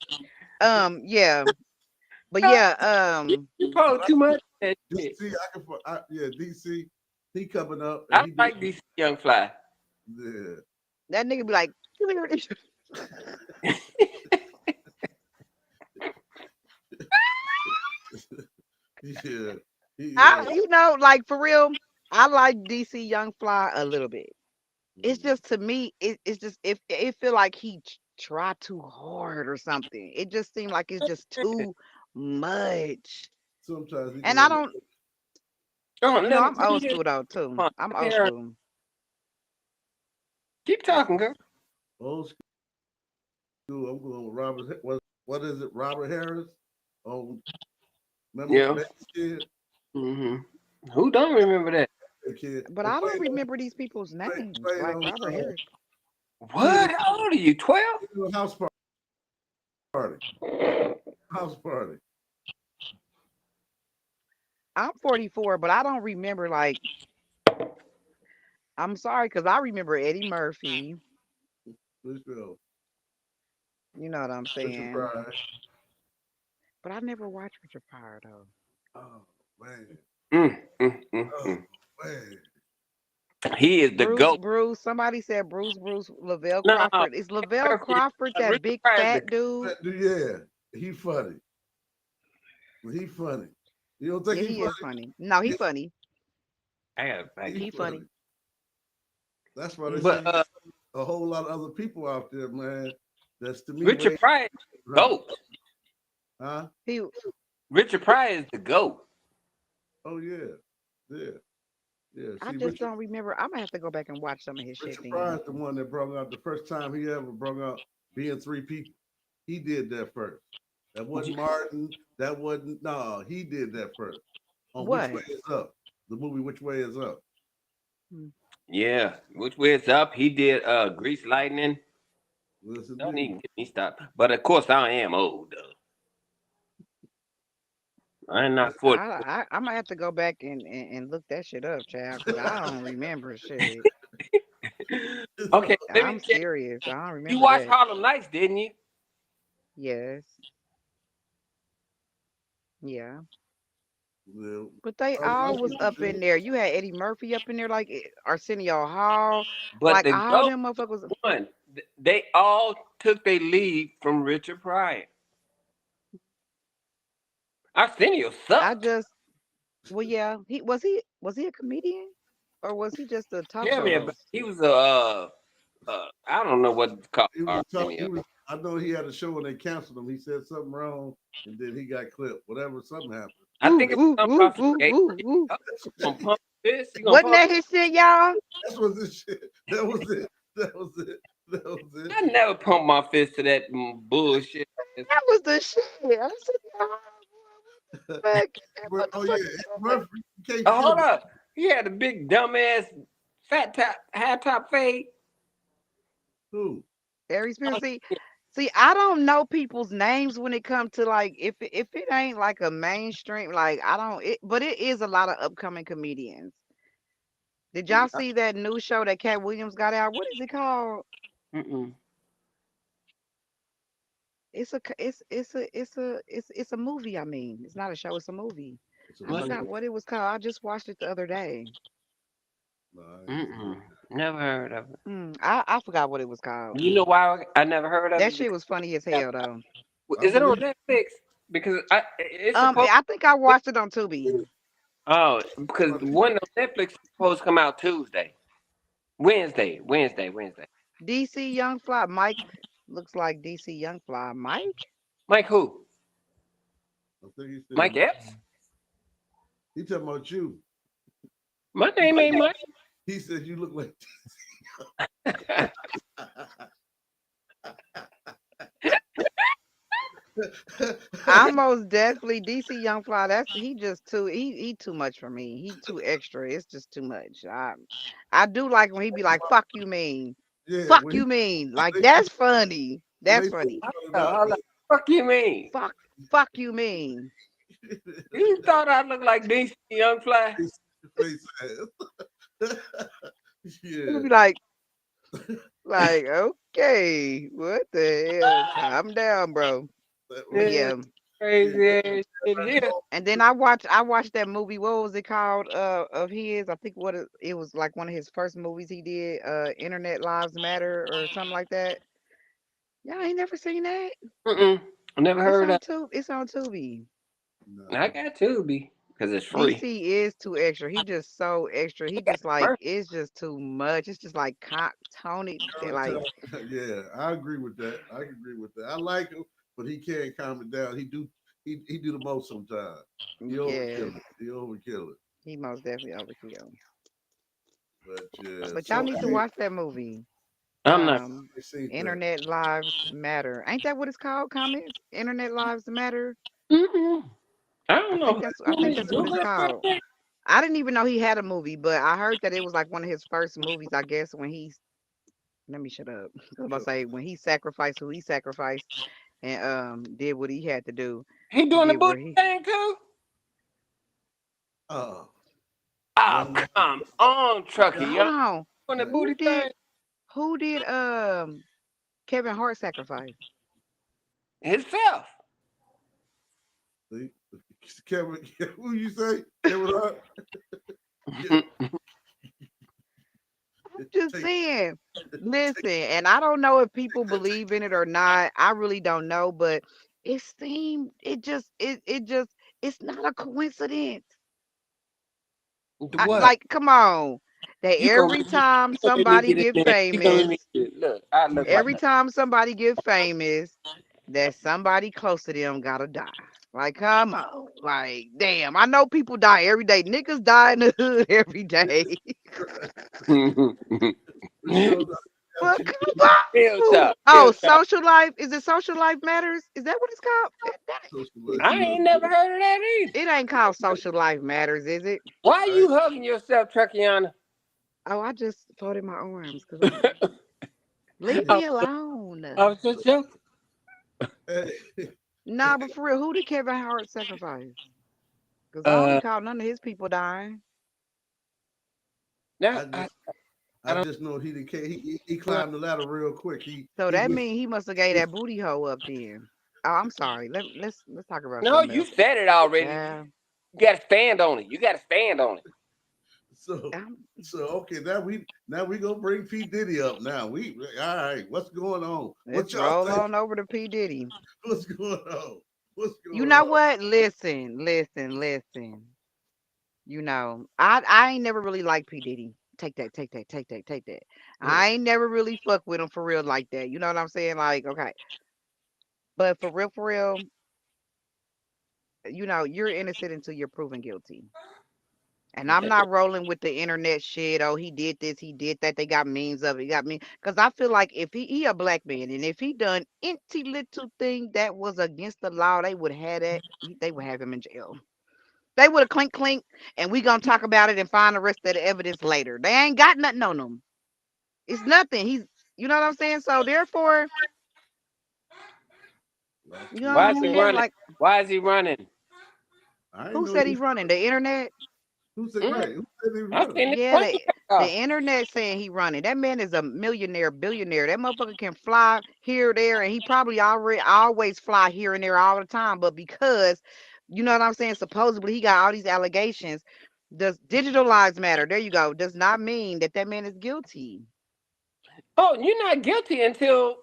Yeah, but yeah. You but post too much of that shit. DC, yeah, DC, he coming up and I he did. like DC Young Fly. Yeah, That nigga be like, "Come here." yeah, He like for real, I like DC Young Fly a little bit. It's mm. just to me, it's just it feel like he tried too hard or something. It just seemed like it's just too much. Sometimes he And go I in don't, Oh, I'm old school though too. come on, I'm old Karen, school. keep the talking, girl. old school. I'm going with Robert. What is it? Robert Harris. Oh, remember Yeah. Baby Kid? hmm Who don't remember that? Baby Kid. But It I don't played remember these people's names played like on Robert Harris. What? How old are you? 12? House Party. House Party. I'm 44, but I don't remember like I'm sorry because I remember Eddie Murphy. Let's go. You know what I'm Richard saying? Pryor. But I never watched Richard Pryor though. Oh man. Mm, mm, mm, Oh mm. man. He is the GOAT. Bruce. Somebody said Bruce Lavelle No, Crawford. Is Lavelle Crawford that Richard big Pryor is the fat dude? Yeah, he funny. He funny. You don't think Yeah, he he funny? is funny. No, he He, funny. I gotta back he He it. funny. funny. That's why they But say a whole lot of other people out there, man. That's to me Richard way Pryor is the right. GOAT. Huh? He Richard Pryor is the GOAT. Oh yeah. Yeah. Yeah. I See, just don't remember. I'm gonna have to go back and watch some of his shit Richard Pryor then. is the one that brought out the first time he ever brought out being three people. He did that first. That wasn't Martin. That wasn't no. He did that first. On Which Way What? Is Up? The movie Which Way Is Up? Hmm. Yeah. Which way it's up? He did Grease Lightning. Yes, Don't indeed. even get me started. But of course I am old though. I'm not 40. I might have to go back and look that shit up, child, because I don't remember shit. Okay, let me I'm check. serious. I don't You remember watched that. Harlem Nights, didn't you? Yes. Yeah. Well, But they I all like was it, up man. in there. You had Eddie Murphy up in there, like Arsenio Hall, But like the all GOAT them motherfuckers. one, they all took their lead from Richard Pryor. Arsenio I sucked. just, well, yeah, was he a comedian or was he just a talk Tell show me about. host? He was a I don't know what it's called. He was talk, he Arsenio. was. I know he had a show and they canceled him. He said something wrong, and then he got clipped. Whatever, something happened. I Ooh, think it was ooh, something ooh, about some ooh, gay. ooh, ooh. You gonna pump this? You gonna Wasn't pump? that his shit, y'all? That was the shit. That was it. That was it. That was it. I never pump my fist to that bullshit. That was the shit. I said, "Oh, fuck, that But oh yeah, motherfucker." Eddie Murphy. You can't Oh, forget hold about up. He had a big dumbass fat top, high top fade. who. Aries Spears. See, I don't know people's names when it comes to like if it ain't like a mainstream, like I don't. But it is a lot of upcoming comedians. Did y'all see that new show that Cat Williams got out? What is it called? Mm-mm. It's a movie. I mean, it's not a show. It's a movie. It's a I What's movie. forgot what it was called. I just watched it the other day. No, I ain't seen Mm-mm. Never heard of it. I forgot what it was called. You know why I never heard of That it? shit Because was funny as hell though. I is it on believe. Netflix? Because it's supposed. I think I watched it on Tubi. Oh, because But the one on Netflix is supposed to come out Tuesday, Wednesday. DC Young Fly. Mike looks like DC Young Fly. Mike? Mike who? I think he said Mike Epps? he talking about you. My name ain't Mike. He said you look like. I most definitely DC Young Fly. That's he just too he too much for me. He too extra. It's just too much. I do like when he be like, "Fuck you mean, Yeah, fuck you mean." Like they, that's funny. when That's they funny. about Hold on. Fuck you mean? Fuck fuck you mean. You thought I looked like DC Young Fly? face ass. He'll Yeah, be like okay, what the hell? Calm down, bro. that But was Yeah, yeah. yeah. crazy ass shit. Yeah. And then I watched that movie. What was it called? Of his, I think it was like one of his first movies he did. Internet Lives Matter or something like that. Y'all ain't never seen that? Mm-mm. I never It's heard on of. Tube. It's on Tubi. No, I got Tubi. because it's free. DC is too extra. He just so extra. He just like Mercy. it's just too much. It's just like Tony. Like Yeah, I agree with that. I agree with that. I like him, but he can't calm it down. He do the most sometimes. He yes, overkill it. He overkill it. he most definitely overkill. But yeah, But y'all so need to watch that movie. I'm not. Um, I see that. Internet Lives Matter. Ain't that what it's called? Comments. Internet Lives Matter. Mm-mm. I I don't know think who that's. that I think is. that's what it's called. I didn't even know he had a movie, but I heard that it was like one of his first movies. I guess when he. Let me shut up. I was about to say when he sacrificed who he sacrificed and did what he had to do He to doing the get where booty he. thing too? Uh, Oh, one more. come on, Trucky. Hold Y'all on. doing the Who booty did thing? who did Kevin Hart sacrifice? Himself. See? Kevin, who you say? Kevin Hart? Yeah, I'm just take, saying. take, Listen, and I don't know if people believe in it or not. I really don't know, but it just it's not a coincidence. What? Like, come on. That You can every time you can let me somebody get in get there. You can let famous, me look. I look like every time somebody get famous, that somebody close to them gotta die. Like, come on. Like, damn. I know people die every day. Niggas die in the hood every day. it shows up But got you. come real on. talk. Oh, Real talk. social life. Is it social life matters? Is that what it's called? Social life I ain't matter. never heard of that either. It ain't called social life matters, is it? Why I, you hugging yourself, Truckiana? Oh, I just folded my arms because I'm leave I, me alone. I was just joking. hey, Nah, but for real, who did Kevin Hart sacrifice? Because I don't Uh, recall none of his people dying. now I just I I don't just know he know. climbed the ladder real quick. So He that went means he must have gave that booty hole up then. Oh, I'm sorry. Let's talk about No, something you else. said it already. Yeah. You got to stand on it. You got to stand on it. so I'm, okay, now we gonna bring P Diddy up now. We all right. What's going on? What let's y'all roll think? on over to P. Diddy. What's going on? What's You going know on? what? Listen. I ain't never really liked P. Diddy. Take that. Huh. I ain't never really fuck with him for real like that. You know what I'm saying? Like, okay. But for real, you're innocent until you're proven guilty. And I'm Yeah. not rolling with the internet shit. Oh, he did this, he did that. They got memes of it. He got me because I feel like if he a black man and if he done any little thing that was against the law, they would have that. They would have him in jail. They would have clink, and we gonna talk about it and find the rest of the evidence later. They ain't got nothing on them. It's nothing. You know what I'm saying? So therefore, you know what Why I'm is he saying? Absolutely. running? Like, Why is he running? I ain't who know said you. he's running the internet? Who said Mm, right? Who said he I running? seen this Yeah, funny the off. internet saying he running. That man is a millionaire, billionaire. That motherfucker can fly here, there, and he probably already always fly here and there all the time. But because, you know what I'm saying, supposedly he got all these allegations. Does digital lives matter? There you go. Does not mean that that man is guilty. Oh, you're not guilty until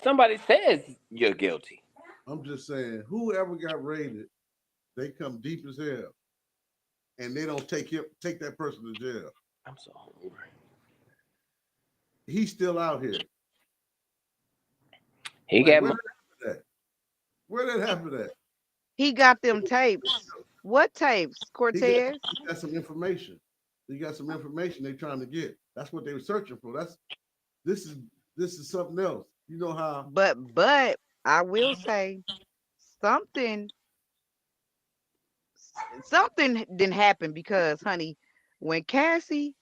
somebody says you're guilty. I'm just saying, whoever got raided, they come deep as hell, and they don't take that person to jail. I'm so hungry. He's still out here. He Like got where money. did that happen at? Where did that happen at? He got them tapes. What tapes, He got Cortez? he got some information. He got some information they trying to get. That's what they were searching for. This is this is something else. You know how But I will say something something didn't happen because, honey, when Cassie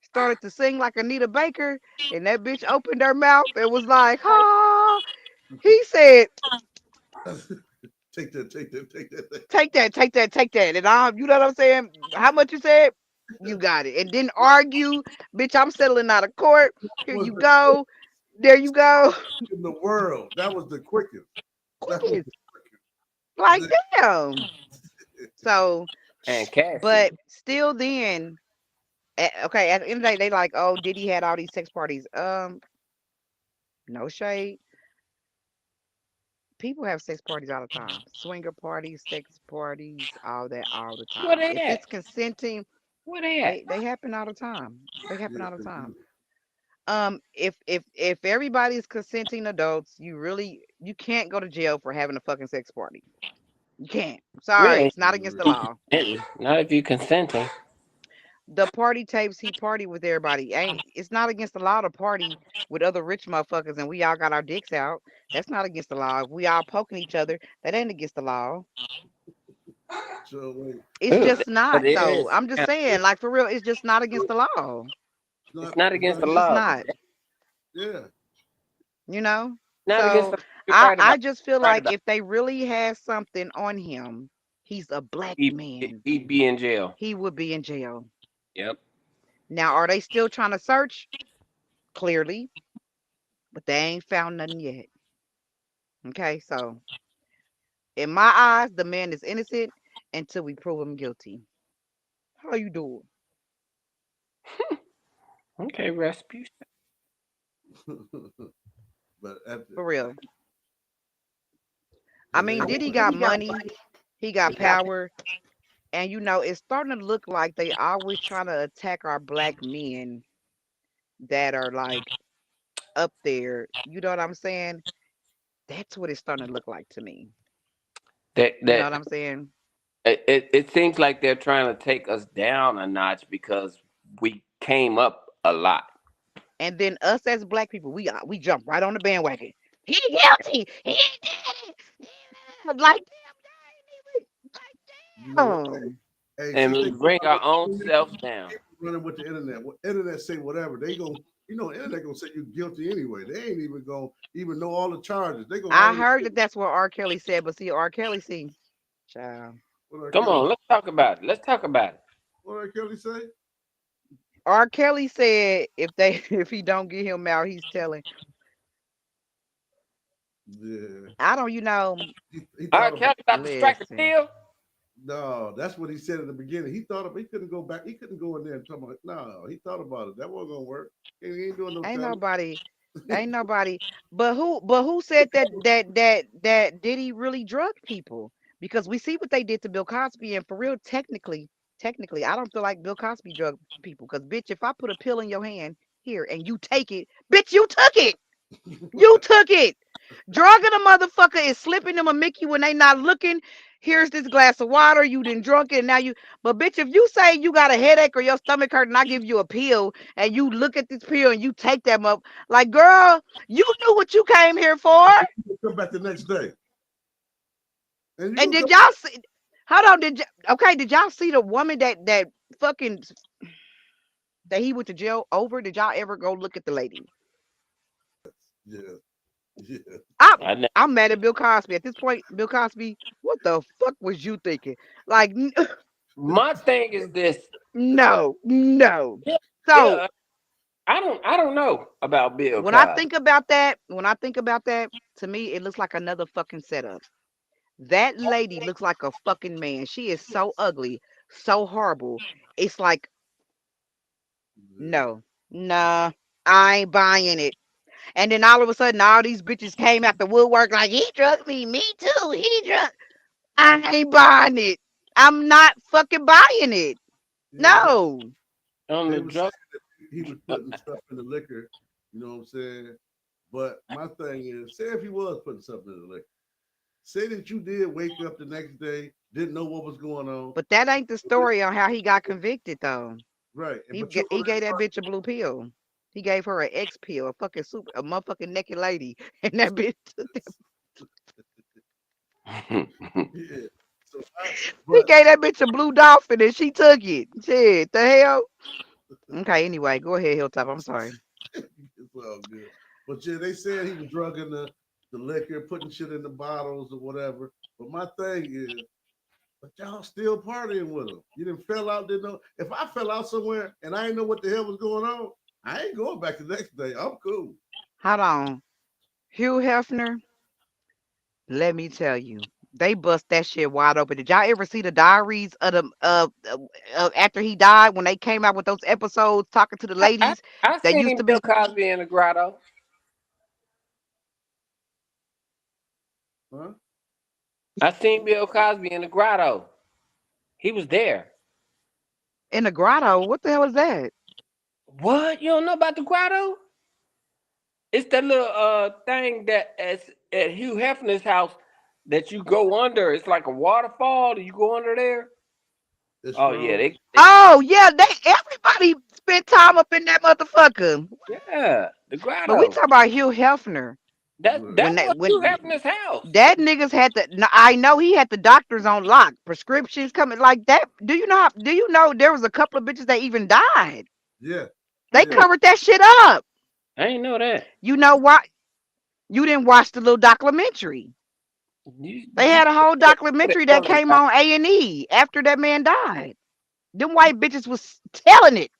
started to sing like Anita Baker, and that bitch opened her mouth and was like, "Ah," he said, take that. take that," and you know what I'm saying? How much you said? You got it, and didn't argue, bitch. I'm settling out of court. Here Was you the go. There you go. in the world. That was the quickest. That was Quickest, the like quickest. damn. So, And Cassie. but still, then, okay. At the end of the day, they like, oh, Diddy had all these sex parties. No shade. People have sex parties all the time. Swinger parties, sex parties, all that all the Where time. they If at? it's consenting, Where they at? they happen all the time. They happen Yeah, all the they time. do. If everybody's consenting adults, you can't go to jail for having a fucking sex party. You can't. Sorry, Yeah, it's not against the you law. consenting. Not if you consenting. The party tapes he party with everybody. Ain't it's not against the law to party with other rich motherfuckers and we all got our dicks out. That's not against the law. If we all poking each other, that ain't against the law. So wait, It's Ugh, just not but it though. is I'm just kind of, saying, like for real, it's just not against the law. it's not it's against not the It's against. just law, but not, it's Yeah, you know? not against So the law. You're right I about just feel right like about if they really had something on him, he's a black man. he'd be in jail. He would be in jail. Yep. Now, are they still trying to search? Clearly, but they ain't found nothing yet. Okay, so in my eyes, the man is innocent until we prove him guilty. How you doing? Okay, Rasputin. but at the, For real. I it mean, ain't. Diddy got money, he got power, and it's starting to look like they always trying to attack our black men that are like up there. You know what I'm saying? That's what it's starting to look like to me. That You know what that I'm saying? it seems like they're trying to take us down a notch because we came up a lot. And then us as black people, we jump right on the bandwagon. He guilty. He did it. He did it. Like You know what? damn. Hey, And since we they bring our own self down. people running with the internet, internet say whatever they gonna, internet gonna say you guilty anyway. They ain't even gonna even know all the charges. They gonna I already heard that that's what R. Kelly said, but see, R. Kelly, child. what R. Come Kelly, on, let's talk about it. Let's talk about it. what R. Kelly say? R. Kelly said if they if he don't get him out, he's telling. Yeah, I don't, you know. he All thought right, about Kelly about to strike the Listen, deal. no. That's what he said in the beginning. He thought of he couldn't go back. He couldn't go in there and talk about no. He thought about it. That wasn't gonna work. He ain't doing no ain't telling. nobody, ain't nobody. But who said that Diddy really drugged people? Because we see what they did to Bill Cosby, and for real, technically, I don't feel like Bill Cosby drugged people. Because bitch, if I put a pill in your hand here and you take it, bitch, you took it. You took it. Drugging a motherfucker is slipping them a Mickey when they not looking. Here's this glass of water. You didn't drunk it. And now you. But bitch, if you say you got a headache or your stomach hurt and I give you a pill and you look at this pill and you take them up, like girl, you knew what you came here for. Come back the next day, and you And gonna did come. y'all see? Hold on. Okay? Did y'all see the woman that fucking that he went to jail over? Did y'all ever go look at the lady? Yeah, yeah. I'm I know. I'm mad at Bill Cosby. At this point, Bill Cosby, what the fuck was you thinking? Like, My thing is this. no, no. Yeah, So yeah, I don't know about Bill when I Cosby. think about that, to me, it looks like another fucking setup. That lady looks like a fucking man. She is so ugly, so horrible. It's like, Yeah. no, nah, I ain't buying it. And then all of a sudden, all these bitches came out the woodwork like, he drugged me, me too, he drugged. I ain't buying it. I'm not fucking buying it. Yeah, No. On they the were saying drug. that he was putting stuff in the liquor. You know what I'm saying? But my thing is, say if he was putting something in the liquor, say that you did wake up the next day, didn't know what was going on, But that ain't the story on how he got convicted, though. right? He But you're on he gave that bitch a blue pill. He gave her an X pill, a fucking a motherfucking naked lady, and that bitch took that. yeah. So, He but gave that bitch a blue dolphin, and she took it. Shit, the hell. Okay, anyway, go ahead, Hilltop. I'm sorry. it's all good. But yeah, they said he was drugging the liquor, putting shit in the bottles or whatever. But my thing is, but y'all still partying with him. You didn't fell out, didn't know. If I fell out somewhere and I didn't know what the hell was going on, I ain't going back the next day. I'm cool. Hold on, Hugh Hefner. Let me tell you, they bust that shit wide open. Did y'all ever see the diaries of the after he died when they came out with those episodes talking to the I, I ladies I that used seen to Bill be? Cosby in the grotto. Huh? I seen Bill Cosby in the grotto. He was there. In the grotto. What the hell is that? What? You don't know about the grotto? It's that little thing that at Hugh Hefner's house that you go under. It's like a waterfall. You go under there. It's Oh yeah, from. they Oh yeah, they everybody spent time up in that motherfucker. yeah, the But we grotto. talk about Hugh Hefner. That When that was Hugh when Hefner's house. that niggas had the I know he had the doctors on lock, prescriptions coming like that. Do you know there was a couple of bitches that even died? Yeah, They yeah. Mm, covered that shit up. I ain't know that. You know why? You didn't watch the little documentary. They You had a whole put it documentary that telling came that. on A&E after that man died. Them white bitches was telling it.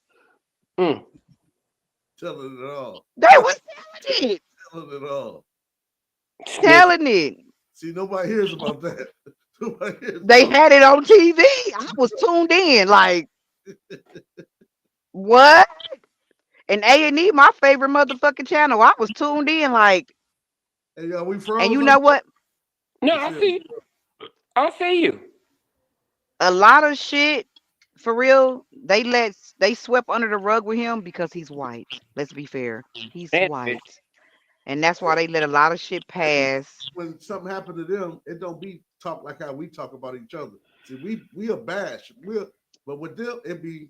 Mm. Telling it all. They was telling it. Telling it all. Snitching. Telling it. See, nobody hears about that. Nobody hears They about. had it on TV. I was tuned in like, what? And A&E, my favorite motherfucking channel. I was tuned in like, Hey, y'all, we and froze you on know you. what? No, You I said see you. I see you. A lot of shit, for real, they swept under the rug with him because he's white. Let's be fair. He's And bitch. white. And that's why they let a lot of shit hey, pass. when something happened to them, it don't be talk like how we talk about each other. See, we are bash. But with them, it be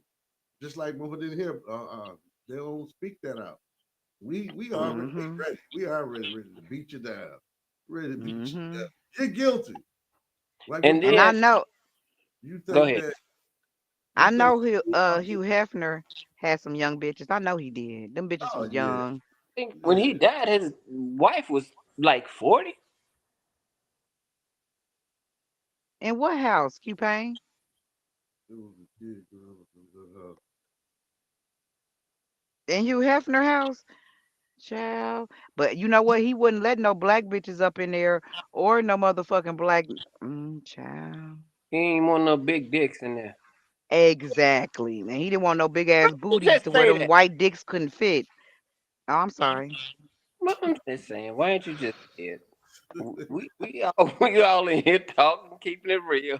just like when we didn't hear. They don't speak that out. We already we Hmm. ready. We already ready to beat you down. Ready to beat you down. Hmm. You're guilty. Like And with And Bill, I then know, you go think ahead. that you I think know that, Hugh Hefner had some young bitches. I know he did. Them bitches oh was yeah, young. I think when he yeah. died, his wife was like 40. In what house, Q Payne? It was a kid, girl. In Hugh Hefner house? Child. But you know what? He wouldn't let no black bitches up in there or no motherfucking black child. He ain't want no big dicks in there. Exactly. And he didn't want no big ass Who booties just to where say them that? white dicks couldn't fit. Oh, I'm sorry. Well, I'm just saying. Why ain't you just say it? We all we all in here talking, keeping it real.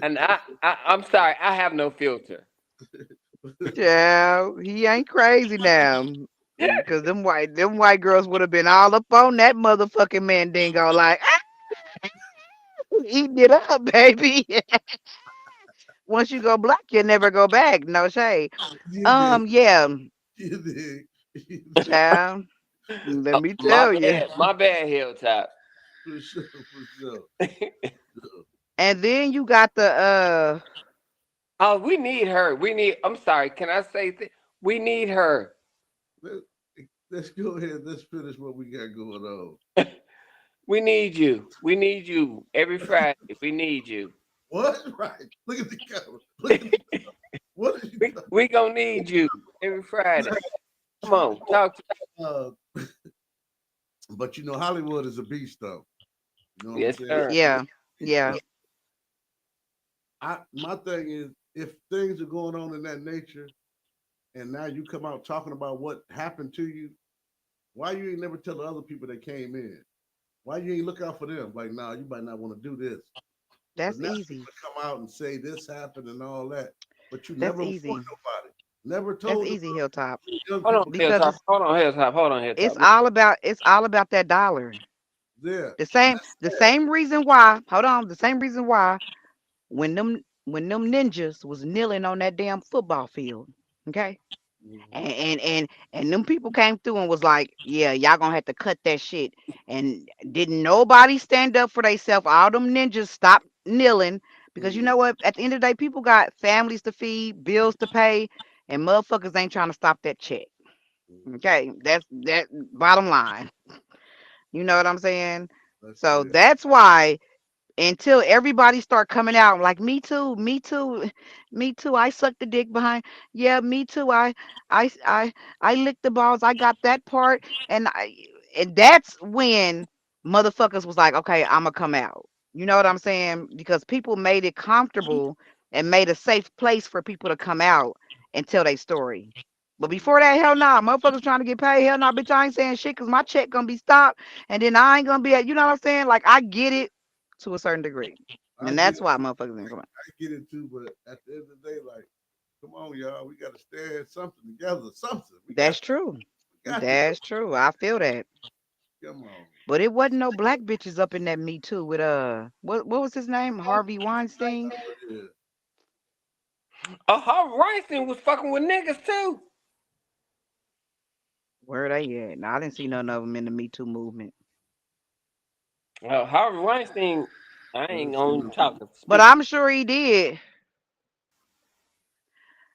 And I'm sorry. I have no filter. Child, he ain't crazy now. Cause them white girls would have been all up on that motherfucking Mandingo like, eating it up, baby. Once you go black, you never go back. No shade. You did, Yeah, you did, you did. child. Let me My tell you. bad. My bad, Hilltop. For sure, for sure. And then you got the Oh, we need her. We need. I'm sorry. Can I say we need her? Let, let's go ahead. Let's finish what we got going on. We need you. We need you every Friday. We need you. What? Right. Look at the camera. Look at the. What are you We gonna need you every Friday. Come on, talk to. talking? But Hollywood is a beast, though. You know what I'm Yes, saying? sir. yeah, Beast. yeah. My thing is, if things are going on in that nature, and now you come out talking about what happened to you, why you ain't never tell the other people that came in? Why you ain't look out for them? Like, nah, you might not want to do this. But That's now you easy. want to come out and say this happened and all that. But you That's never warned easy. nobody. Never That's told the easy, Hilltop. young Hold on, people. Because Hilltop. Hold on, Hilltop. Hold on, Hilltop. it's all about that dollar. Yeah, that's The sad. same reason why, hold on, the same reason why when them ninjas was kneeling on that damn football field, okay? Mhm. And them people came through and was like, yeah, y'all gonna have to cut that shit. And didn't nobody stand up for themselves. All them ninjas stopped kneeling because you Mhm. know what? At the end of the day, people got families to feed, bills to pay, and motherfuckers ain't trying to stop that check. Mhm. Okay, that's that bottom line. You know what I'm saying? That's So real. that's why until everybody start coming out like me too, me too, me too, I sucked the dick behind, yeah, me too, I licked the balls, I got that part, and that's when motherfuckers was like, okay, I'm gonna come out. You know what I'm saying? Because people made it comfortable and made a safe place for people to come out and tell their story. But before that, hell nah, motherfuckers trying to get paid. Hell nah, bitch, I ain't saying shit because my check gonna be stopped, and then I ain't gonna be at. You know what I'm saying? Like I get it to a certain degree, I and get that's it. why motherfuckers ain't coming. I get it too. But at the end of the day, like, come on, y'all, we got to stand something together. Something. That's true. We got to That's true. I feel that. come on. But it wasn't no black bitches up in that Me Too with what was his name? Harvey Weinstein. Yeah. Harvey Weinstein was fucking with niggas too. Where they at? Nah, I didn't see none of them in the Me Too movement. Harvey Weinstein, I I ain't done seen gonna them. talk to But speak. I'm sure he did.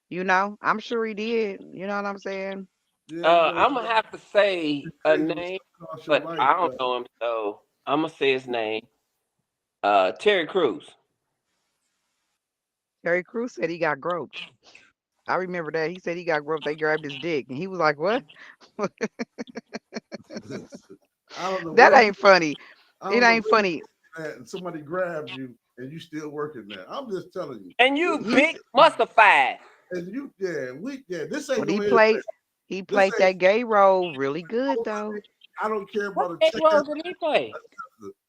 You know, I'm sure he did. You know what I'm saying? Yeah, you know, I'm gonna have to say a crazy what name, cost your but life. I don't know him, so I'm gonna say his name. Terry Crews. Terry Crews said he got groped. I remember that. He said he got groped. They grabbed his dick, and he was like, "What? I don't know That where you. ain't funny. I It don't know ain't where you funny." at, and somebody grabs you, and you still working there. I'm just telling you. And you He big s- mustified. And you, yeah, this ain't but no he entertainment. played he This played ain't. that gay role really good though. I don't care What about a gay check. role did he play?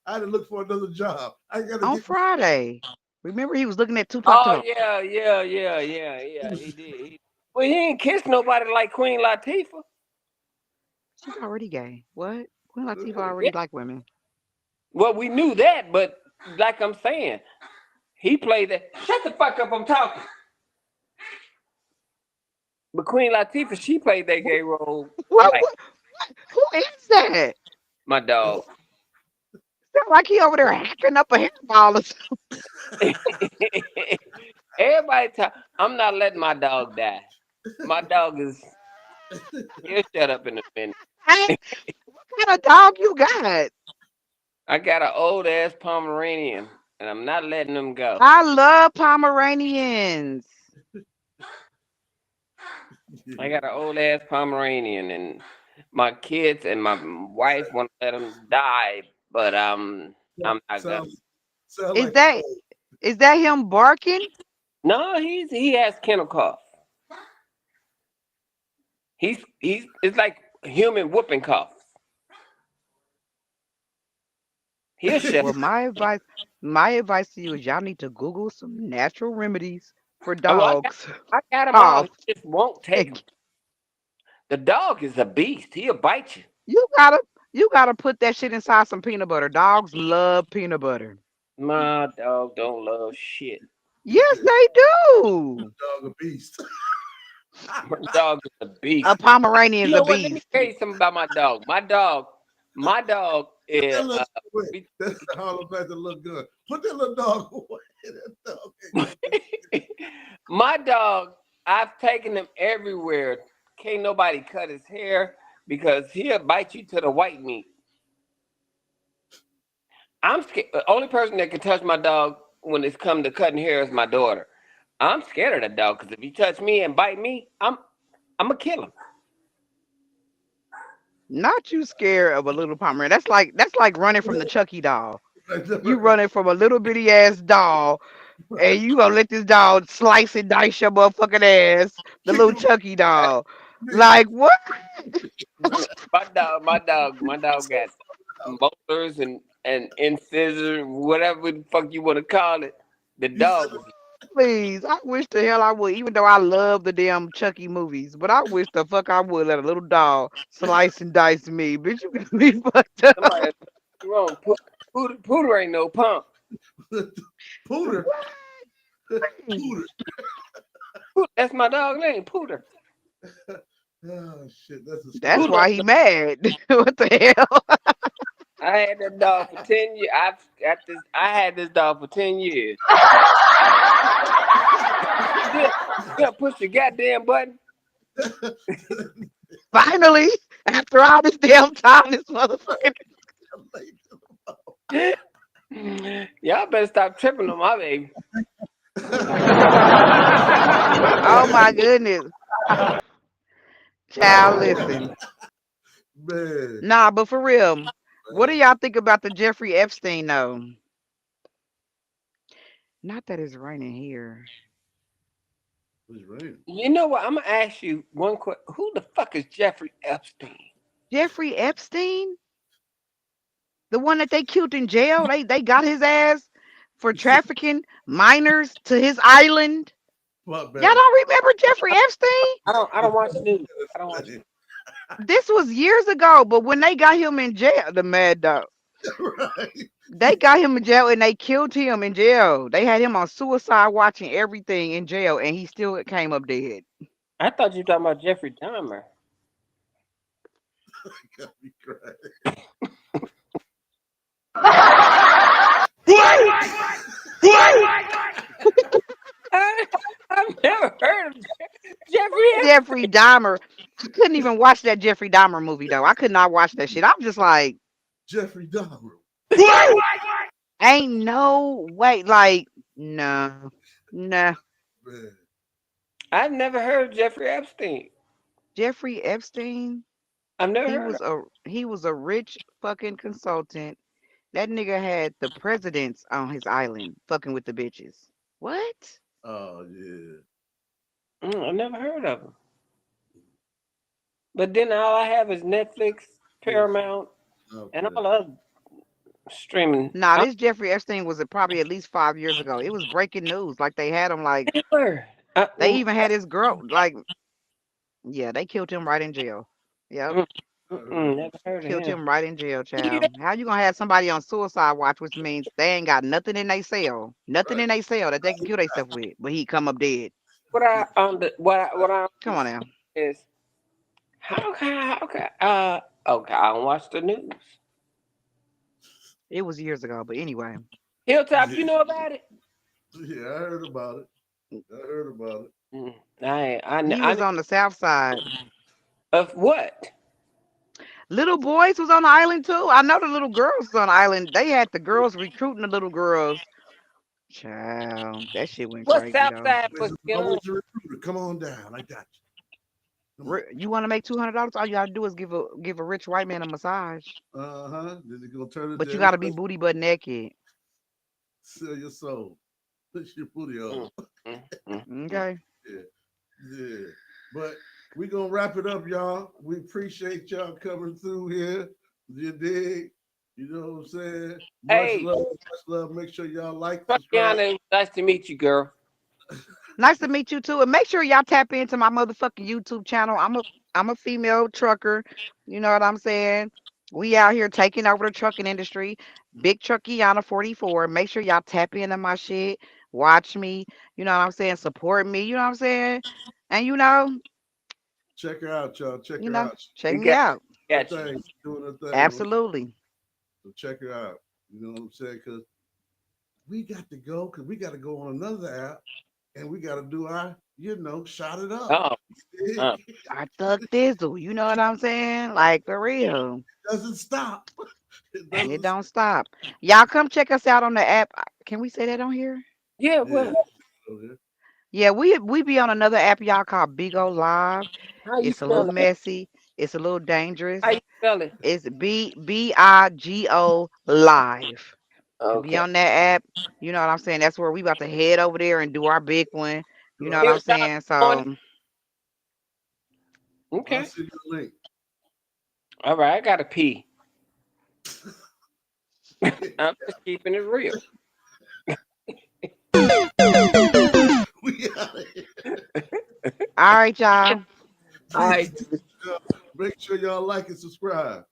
I had to look for another job. I got to On get. Friday. Remember he was looking at Tupac Oh talking about, yeah, yeah, yeah, yeah, yeah. He did. Well, he ain't kissed nobody like Queen Latifah. she's already gay. What? Queen Latifah Yeah. already like women. Well, we knew that, but like I'm saying, he played that. Shut the fuck up! I'm talking. But Queen Latifah, she played that gay role What, like what? Who is that? my dog. Sound like he over there hacking up a hairball or something. Everybody talk. I'm not letting my dog die. My dog is. He'll shut up in a minute. Hey, what kind of dog you got? I got an old ass Pomeranian, and I'm not letting him go. I love Pomeranians. I got an old ass Pomeranian, and my kids and my wife want to let him die, but I'm not gonna. sound sound Is like that is that him barking? No, he has kennel cough. He's it's like human whooping cough. He'll shut. Well, my advice to you is y'all need to Google some natural remedies for Well, dogs. I got him all. Cough. He just won't take them. And The dog is a beast. He'll bite you. you gotta you gotta put that shit inside some peanut butter. Dogs love peanut butter. My dog don't love shit. Yes, they do. dog a beast. My dog is a A beast. You Pomeranian's a know what? Let me beast. tell you something about my dog. My dog is. that little wait, We- that's the Harlem Night that look good. Put that little dog away. That dog ain't gonna do my dog. I've taken him everywhere. Can't nobody cut his hair because he'll bite you to the white meat. I'm scared. The only person that can touch my dog when it's come to cutting hair is my daughter. I'm scared of that dog because if he touch me and bite me, I'm gonna kill him. Not you scared of a little Pomeranian. That's like running from the Chucky doll. You it. running from a little bitty ass doll, and you gonna let this dog slice and dice your motherfucking ass, the Kick little him. Chucky doll. Man, Like what? My dog got molars and incisors, whatever the fuck you want to call it. The you said dog is. Please, I wish the hell I would. Even though I love the damn Chucky movies, but I wish the fuck I would let a little dog slice and dice me. Bitch, you got me fucked up. Somebody wrong. Pooter ain't no punk. Pooter. Please. Pooter. That's my dog name, Pooter. Oh shit, that's a That's story. Pooter. why he mad. What the hell? I had that dog for 10 years. I had this dog for 10 years. You gonna push the goddamn button? Finally, after all this damn time, this motherfucker. Y'all better stop tripping on my baby. Oh my goodness. Child, listen. Man, Nah, but for real, what do y'all think about the Jeffrey Epstein though? Not that it's raining here. It's raining. You know what? I'm gonna ask you one question. Who the fuck is Jeffrey Epstein? Jeffrey Epstein, the one that they killed in jail. They got his ass for trafficking minors to his island. Fuck Y'all better. don't remember Jeffrey Epstein? I don't watch news. I don't watch. This was years ago, but when they got him in jail, the mad dog, Right. they got him in jail and they killed him in jail. They had him on suicide watching everything in jail, and he still came up dead. I thought you were talking about Jeffrey Dahmer. Got me crying. I, I've never heard of Jeffrey Epstein. Jeffrey Dahmer. I couldn't even watch that Jeffrey Dahmer movie though. I could not watch that shit. I'm just like, Jeffrey Dahmer. ain't no way. Like, no, nah. Man. I've never heard of Jeffrey Epstein. Jeffrey Epstein. I've never He heard was of. a rich fucking consultant. That nigga had the presidents on his island fucking with the bitches. What? Oh yeah. I've never heard of him. But then all I have is Netflix, Paramount, and Okay. all the other streaming. Nah, this Jeffrey Epstein was probably at least 5 years ago. It was breaking news. Like they had him. Like Never. they even had his girl. Like yeah, they killed him right in jail. Yep, Mm, I heard you. never heard of killed him. him right in jail, Yeah. child. How you gonna have somebody on suicide watch, which means they ain't got nothing in their cell, nothing Right. in their cell that they can kill themselves with, but he come up dead. What I Come on now. is how can okay, I don't watch the news. It was years ago, but anyway, Hilltop, Yeah. you know about it? Yeah, I heard about it. I heard about it. Mm, he I was on the south side. of what? Little boys was on the island too. I know the little girls was on the island. They had the girls recruiting the little girls. Child, that shit went What's crazy though. Southside This for is skin on? always a recruiter. Come on down. I got you. Come on. You want to make $200? All you gotta do is give a rich white man a massage, Uh-huh. Then they're gonna turn but into you gotta everything. be booty butt naked. Sell your soul. Put your booty on. Mm, mm, mm, mm. Okay. Yeah. Yeah. But we gonna wrap it up, y'all. We appreciate y'all coming through here. You dig? You know what I'm saying? Much Hey, love, much love. Make sure y'all like, subscribe. Truckiana, nice to meet you, girl. Nice to meet you too. And make sure y'all tap into my motherfucking YouTube channel. I'm a female trucker. You know what I'm saying? We out here taking over the trucking industry. Big Truckiana 44. Make sure y'all tap into my shit. Watch me. You know what I'm saying? Support me. You know what I'm saying? And Check her out, y'all. Check you her know, out. check We me got out. Her got you. thing. She's doing her thing. Absolutely. So check her out. You know what I'm saying? Because we got to go, because we got to go on another app and we got to do our, shot it up. Oh, uh, It I thug thizzle. You know what I'm saying? Like for real. doesn't stop. It It doesn't stop. don't stop. Y'all come check us out on the app. Can we say that on here? yeah. Yeah. Well, Yeah, we be on another app y'all called Big O Live. how you It's a little spell it? messy. It's a little How dangerous. you spell it? It's BIGO Live. Be Okay. on that app. You know what I'm saying? That's where we about to head over there and do our big one. You know what Right. I'm Hilltop saying? on it. So I'll Okay. send you a link. All right. I got to pee. I'm just keeping it real. We out of here. all right, y'all. All right. Make sure y'all like and subscribe.